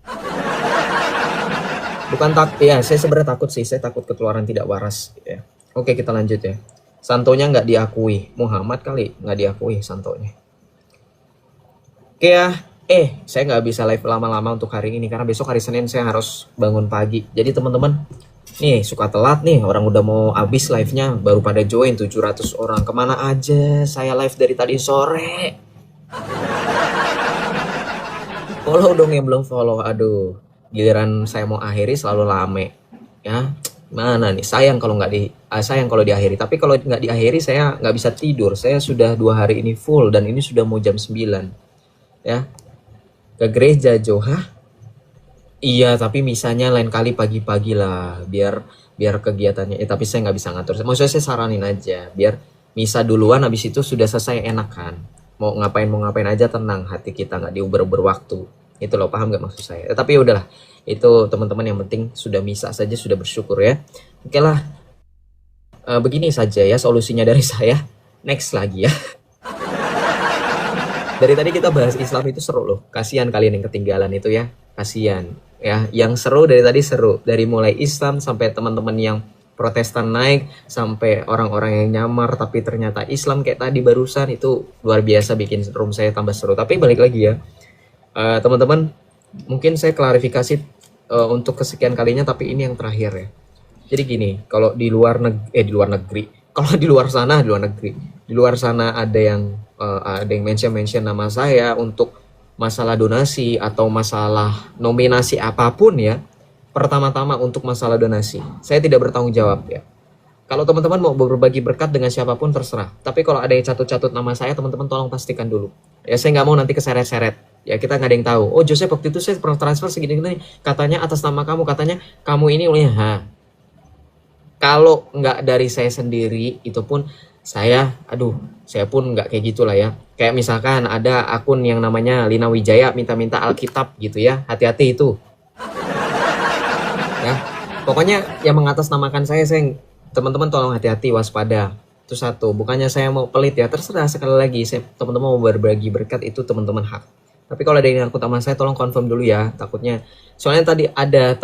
Bukan ya, saya sebenarnya takut sih, saya takut ketularan tidak waras gitu ya. Oke, kita lanjut ya. Santonya nggak diakui, Muhammad kali nggak diakui santonya. Oke ya, saya nggak bisa live lama-lama untuk hari ini karena besok hari Senin saya harus bangun pagi. Jadi teman-teman, nih suka telat nih, orang udah mau habis live-nya baru pada join 700 orang. Kemana aja saya live dari tadi sore. Follow dong yang belum follow, aduh. Giliran saya mau akhiri selalu lame ya, mana nih, sayang kalau diakhiri. Tapi kalau nggak diakhiri saya nggak bisa tidur. Saya sudah 2 hari ini full dan ini sudah mau jam 9 ya. Ke gereja Johah iya, tapi misalnya lain kali pagi-pagi lah biar kegiatannya tapi saya nggak bisa ngatur. Maksudnya saya saranin aja biar misa duluan, habis itu sudah selesai enak kan, mau ngapain aja tenang, hati kita nggak diuber-uber waktu. Itu loh, paham gak maksud saya? Tapi udahlah, itu teman-teman yang penting sudah misa saja sudah bersyukur ya. Oke lah, begini saja ya solusinya dari saya. Next lagi ya. Dari tadi kita bahas Islam itu seru loh. Kasihan kalian yang ketinggalan itu ya. Kasihan ya. Yang seru dari tadi seru. Dari mulai Islam sampai teman-teman yang Protestan naik, sampai orang-orang yang nyamar tapi ternyata Islam kayak tadi barusan, itu luar biasa bikin room saya tambah seru. Tapi balik lagi ya. Teman-teman, mungkin saya klarifikasi untuk kesekian kalinya, tapi ini yang terakhir ya. Jadi gini, kalau di luar negeri, kalau di luar sana ada yang mention nama saya untuk masalah donasi atau masalah nominasi apapun ya. Pertama-tama untuk masalah donasi, saya tidak bertanggung jawab ya. Kalau teman-teman mau berbagi berkat dengan siapapun terserah. Tapi kalau ada yang catut-catut nama saya, teman-teman tolong pastikan dulu. Ya saya nggak mau nanti keseret-seret. Ya kita nggak ada yang tahu. Oh Joseph waktu itu saya pernah transfer segini-gini. Katanya atas nama kamu, katanya kamu ini. Kalau nggak dari saya sendiri, itu pun saya pun nggak kayak gitulah ya. Kayak misalkan ada akun yang namanya Lina Wijaya minta-minta Alkitab gitu ya. Hati-hati itu. Pokoknya yang mengatasnamakan saya teman-teman tolong hati-hati, waspada. Itu satu. Bukannya saya mau pelit ya, terserah. Sekali lagi, teman-teman mau berbagi berkat itu teman-teman hak. Tapi kalau ada yang nyangkut sama saya, tolong confirm dulu ya. Takutnya, soalnya tadi ada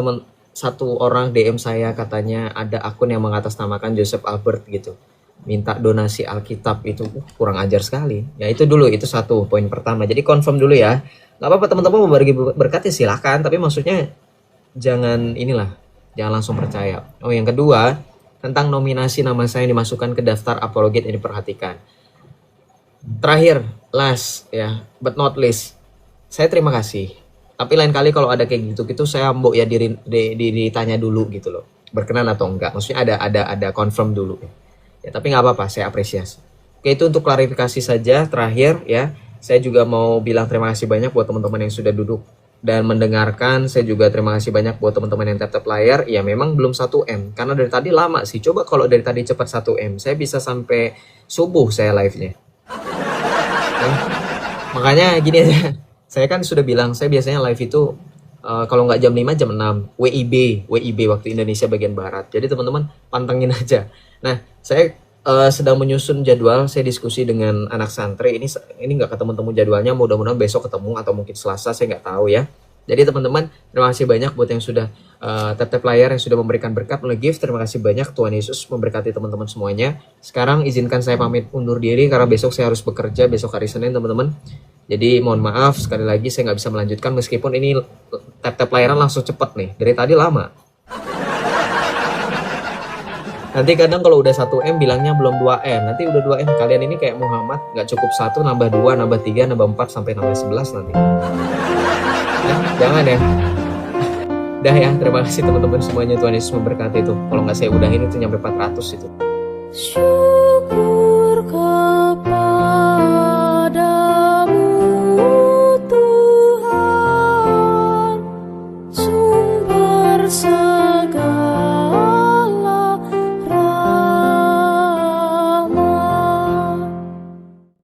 satu orang DM saya, katanya ada akun yang mengatasnamakan Joseph Albert gitu, minta donasi Alkitab. Itu kurang ajar sekali ya. Itu dulu, itu satu poin pertama. Jadi confirm dulu ya. Nggak apa-apa teman-teman mau berbagi berkat ya silahkan, tapi maksudnya jangan langsung percaya. Oh, yang kedua, tentang nominasi nama saya yang dimasukkan ke daftar apologet yang diperhatikan. Terakhir, last ya, but not least, saya terima kasih. Tapi lain kali kalau ada kayak gitu saya mbok ya ditanya dulu gitu loh, berkenan atau enggak. Maksudnya ada confirm dulu ya. Tapi nggak apa-apa, saya apresiasi. Oke, itu untuk klarifikasi saja. Terakhir ya, saya juga mau bilang terima kasih banyak buat teman-teman yang sudah duduk dan mendengarkan. Saya juga terima kasih banyak buat teman-teman yang tap layar. Ya memang belum 1M, karena dari tadi lama sih. Coba kalau dari tadi cepat 1M, saya bisa sampai subuh saya live-nya. Makanya gini aja, saya kan sudah bilang, saya biasanya live itu kalau nggak jam 5, jam 6 WIB waktu Indonesia bagian Barat. Jadi teman-teman pantengin aja. Nah, saya sedang menyusun jadwal. Saya diskusi dengan anak santri. Ini nggak ketemu jadwalnya. Mudah-mudahan besok ketemu atau mungkin Selasa, saya nggak tahu ya. Jadi teman-teman, terima kasih banyak buat yang sudah tap layar, yang sudah memberikan berkat, nge-gift. Terima kasih banyak. Tuhan Yesus memberkati teman-teman semuanya. Sekarang izinkan saya pamit undur diri karena besok saya harus bekerja, besok hari Senin teman-teman. Jadi mohon maaf sekali lagi saya nggak bisa melanjutkan meskipun ini tap layaran langsung cepet nih. Dari tadi lama. Nanti kadang kalau udah 1M bilangnya belum 2M. Nanti udah 2M. Kalian ini kayak Muhammad, nggak cukup 1, nambah 2, nambah 3, nambah 4, sampai nambah 11 nanti. Jangan ya. Dah ya, terima kasih teman-teman semuanya. Tuhan Yesus memberkati itu. Kalau nggak saya udahin itu nyampe 400 itu.